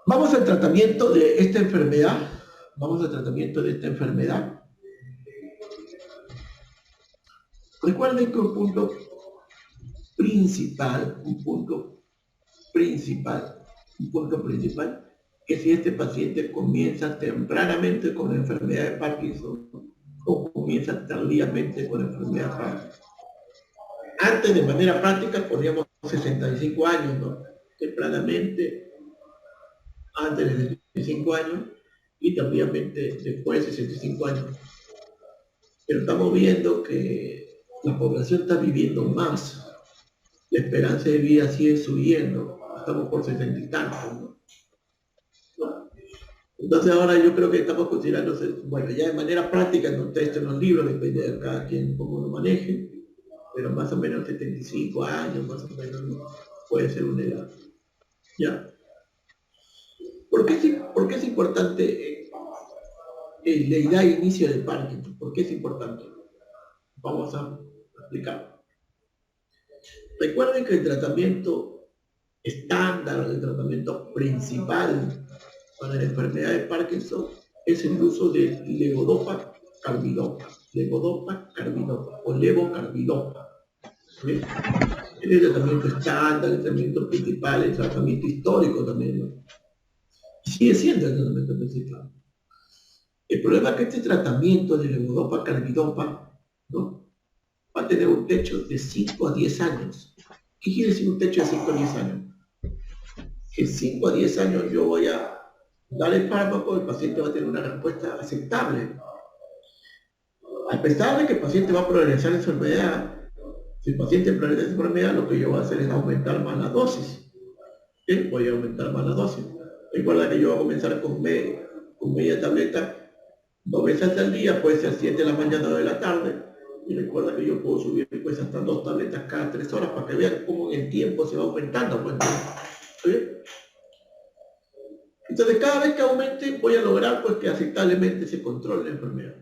Vamos al tratamiento de esta enfermedad. Recuerden que un punto principal, que si este paciente comienza tempranamente con la enfermedad de Parkinson o comienza tardíamente con la enfermedad de Parkinson. Antes, de manera práctica, poníamos 65 años, ¿no? Tempranamente, antes de 65 años y tardíamente después de 65 años. Pero estamos viendo que la población está viviendo más. La esperanza de vida sigue subiendo. Estamos por 70 y tantos, ¿no? Entonces ahora yo creo que estamos considerando, bueno, ya de manera práctica, no texto en los libros, depende de cada quien cómo lo maneje, pero más o menos 75 años, más o menos, ¿no? Puede ser una edad. ¿Ya? ¿Por qué es importante la edad de inicio del Parkinson? ¿Por qué es importante? Vamos a explicar. Recuerden que el tratamiento estándar, el tratamiento principal para la enfermedad de Parkinson es el uso de levodopa-carbidopa o levocarbidopa. ¿Sí? el tratamiento estándar, el tratamiento principal, el tratamiento histórico también, ¿no? Y sigue siendo el tratamiento principal. El problema es que este tratamiento de levodopa, carbidopa, ¿no? Va a tener un techo de 5 a 10 años. ¿Qué quiere decir un techo de 5 a 10 años? Que 5 a 10 años yo voy a dar el fármaco, el paciente va a tener una respuesta aceptable. A pesar de que el paciente va a progresar la enfermedad, si el paciente progresa la enfermedad, lo que yo voy a hacer es aumentar más la dosis. ¿Sí? Voy a aumentar más la dosis. Recuerda que yo voy a comenzar con media tableta 2 veces al día, puede ser 7 de la mañana o de la tarde. Y recuerda que yo puedo subir pues, hasta 2 tabletas cada 3 horas para que vean cómo en el tiempo se va aumentando. Pues, ¿sí? Entonces, cada vez que aumente, voy a lograr pues, que aceptablemente se controle la enfermedad.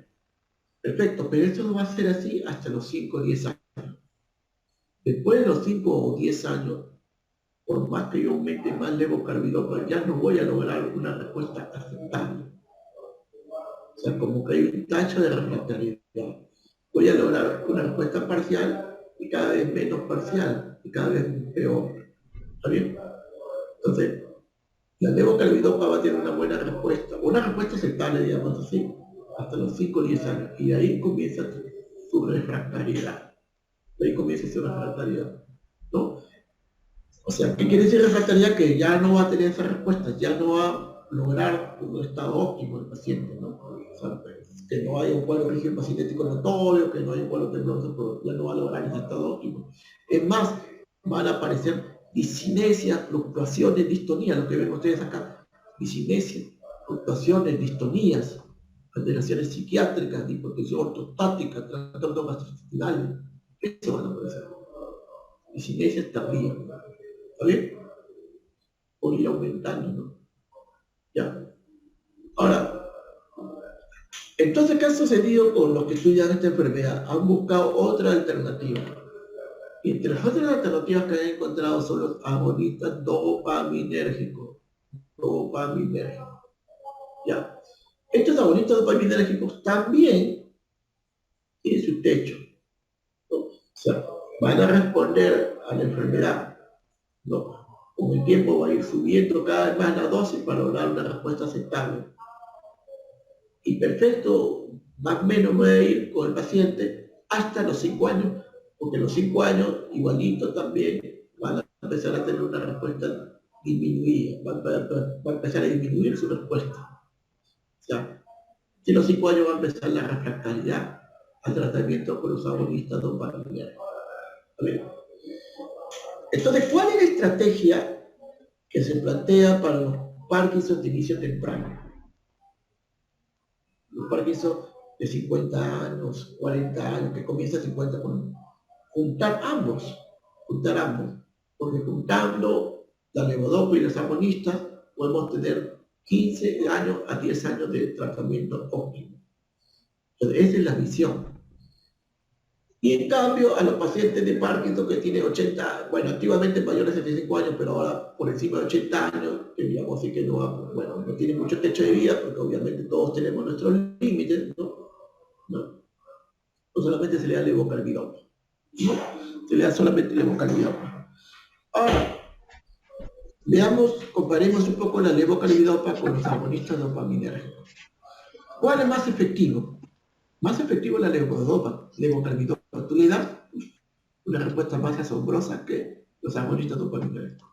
Perfecto, pero esto no va a ser así hasta los 5 o 10 años. Después de los 5 o 10 años, por más que yo aumente más levocarbidopa, ya no voy a lograr una respuesta aceptable. O sea, como que hay un tacho de refractariedad. Voy a lograr una respuesta parcial y cada vez menos parcial y cada vez peor. ¿Está bien? Entonces, la levocarbidopa va a tener una buena respuesta, una respuesta aceptable, digamos así, hasta los 5 o 10 años. Y de ahí comienza su refractariedad. De ahí comienza su refractariedad, ¿no? O sea, ¿qué quiere decir refractariedad? Que ya no va a tener esa respuesta, ya no va a lograr un estado óptimo del paciente, ¿no? O sea, que no haya un cuadro rígido pacientético notorio, que no haya un cuadro tembloroso, pero ya no va a lograr ese estado óptimo. Es más, van a aparecer disinesias, fluctuaciones, distonías, lo que ven ustedes acá. Disinesias, fluctuaciones, distonías, alteraciones psiquiátricas, hipotensión ortostática, trastornos gastrointestinales. Eso van a aparecer. Disinesias tardías. ¿Está bien? Por ir aumentando, ¿no? Ya. Ahora, entonces, ¿qué ha sucedido con los que estudian esta enfermedad? Han buscado otra alternativa. Y entre las otras alternativas que han encontrado son los agonistas dopaminérgicos. Dopaminérgicos. ¿Ya? Estos agonistas dopaminérgicos también tienen su techo, ¿no? O sea, van a responder a la enfermedad, ¿no? Con el tiempo va a ir subiendo cada vez más la dosis para lograr una respuesta aceptable. Y perfecto, más o menos va a ir con el paciente hasta los 5 años, porque los 5 años igualito también van a empezar a tener una respuesta disminuida, va a empezar a disminuir su respuesta. O sea, si los 5 años va a empezar la refractariedad al tratamiento con los agonistas dopaminérgicos. Entonces, ¿cuál es la estrategia que se plantea para los Parkinson de inicio temprano? Los Parkinson de 50 años, 40 años, que comienza a 50 con juntar ambos, porque juntando la levodopa y los agonistas podemos tener 15 años a 10 años de tratamiento óptimo. Entonces, esa es la visión. Y en cambio, a los pacientes de Parkinson que tienen 80, bueno, activamente mayores de 75 años, pero ahora por encima de 80 años, que digamos así que no tienen mucho techo de vida, porque obviamente todos tenemos nuestros límites, ¿no? No solamente se le da levocarbidopa, ¿no? Se le da solamente levocarbidopa. Ahora, veamos, comparemos un poco la levocarbidopa con los agonistas dopaminérgicos. ¿Cuál es más efectivo? Más efectivo es la levocarbidopa. Tú le das una respuesta más asombrosa que los agonistas dopaminérgicos.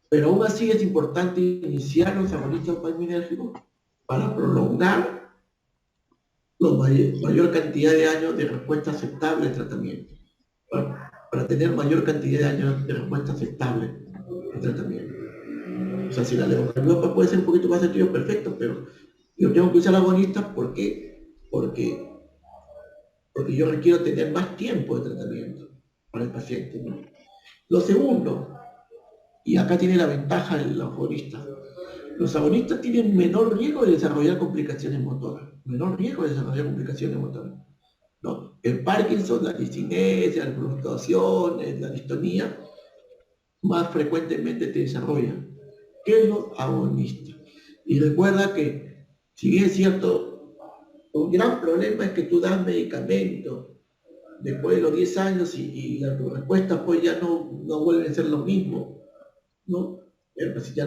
Pero aún así es importante iniciar los agonistas dopaminérgicos para prolongar la mayor cantidad de años de respuesta aceptable al tratamiento. Para tener mayor cantidad de años de respuesta aceptable al tratamiento. O sea, si la levocarbidopa puede ser un poquito más efectivo, perfecto, pero yo tengo que usar agonistas porque yo requiero tener más tiempo de tratamiento para el paciente, ¿no? Lo segundo, y acá tiene la ventaja de los agonistas. Los agonistas tienen menor riesgo de desarrollar complicaciones motoras. ¿No? El Parkinson, la discinesia, las fluctuaciones, la distonía, más frecuentemente te desarrollan que los agonistas. Y recuerda que, si bien es cierto, un gran problema es que tú das medicamentos después de los 10 años y las respuestas pues ya no vuelven a ser lo mismo, ¿no? El paciente ya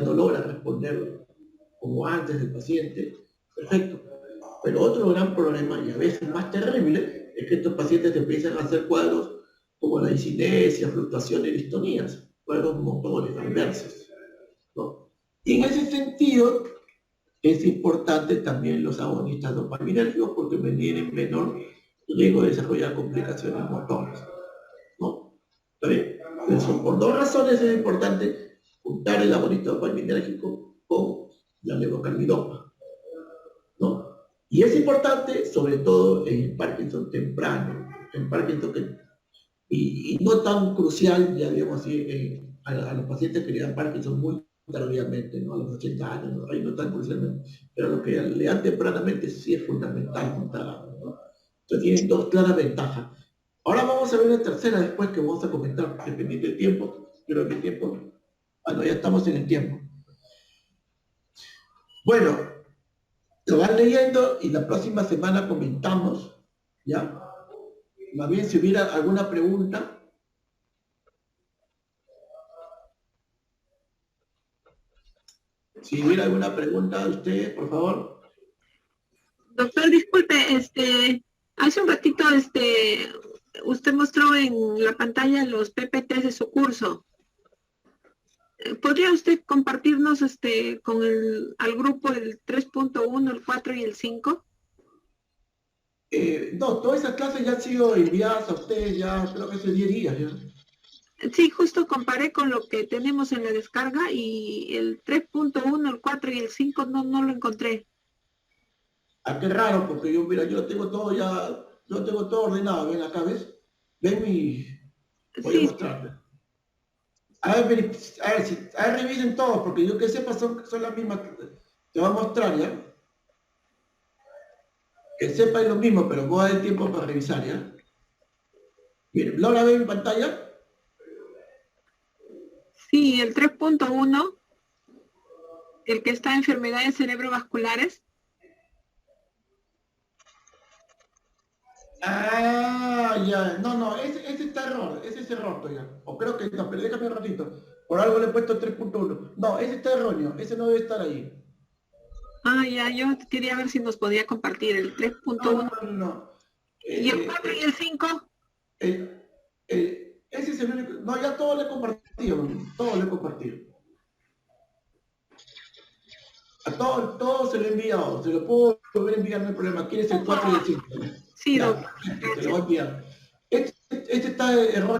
no logra responder como antes del paciente, perfecto. Pero otro gran problema, y a veces más terrible, es que estos pacientes empiezan a hacer cuadros como la disinesia, fluctuaciones y distonías, cuadros motores, adversos, ¿no? Y en ese sentido, es importante también los agonistas dopaminérgicos porque tienen menor riesgo de desarrollar complicaciones motoras, ¿no? ¿Está bien? Entonces, por dos razones es importante juntar el agonista dopaminérgico con la levocarbidopa, ¿no? Y es importante, sobre todo en el Parkinson temprano, en Parkinson y no tan crucial, ya digamos así, a los pacientes que le dan Parkinson muy tardíamente, ¿no? A los 80 años, ¿no? Ahí no tan crucialmente, pero lo que le dan tempranamente sí es fundamental juntar, ¿no? Entonces tienen dos claras ventajas. Ahora vamos a ver la tercera después que vamos a comentar, dependiendo del tiempo, creo que el tiempo, bueno, ya estamos en el tiempo. Bueno, lo van leyendo y la próxima semana comentamos, ¿ya? Más bien, si hubiera alguna pregunta. Si hubiera alguna pregunta de ustedes, por favor. Doctor, disculpe, hace un ratito, usted mostró en la pantalla los PPTs de su curso. ¿Podría usted compartirnos, al grupo el 3.1, el 4 y el 5? No, todas esas clases ya han sido enviadas a ustedes ya, creo que hace 10 días ya. Sí, justo comparé con lo que tenemos en la descarga y el 3.1, el 4 y el 5 no lo encontré. Ah, qué raro, porque yo, mira, yo tengo todo ya, yo tengo todo ordenado, ven acá, ¿ves? Ven mi... Voy a Sí, mostrarte. A ver, revisen todos, porque yo que sepa son las mismas. Te voy a mostrar, ¿ya? Que sepa es lo mismo, pero voy a dar tiempo para revisar, ¿ya? Miren, ¿Laura ve mi pantalla? sí, el 3.1, el que está en enfermedades cerebrovasculares. Ah, ya, no, ese está error, ese es error todavía. O creo que no, pero déjame un ratito. Por algo le he puesto 3.1. No, ese está erróneo, ese no debe estar ahí. Ah, ya, yo quería ver si nos podía compartir el 3.1. No. ¿Y el 4 y el 5? Ese es el único. No, ya todo le he compartido, todo le he compartido. A todo se lo he enviado, se lo puedo volver a enviar, no hay problema. ¿Quieres el 4 y el 5? Sí, Ya, doctor. te lo voy a enviar. Este está erróneo.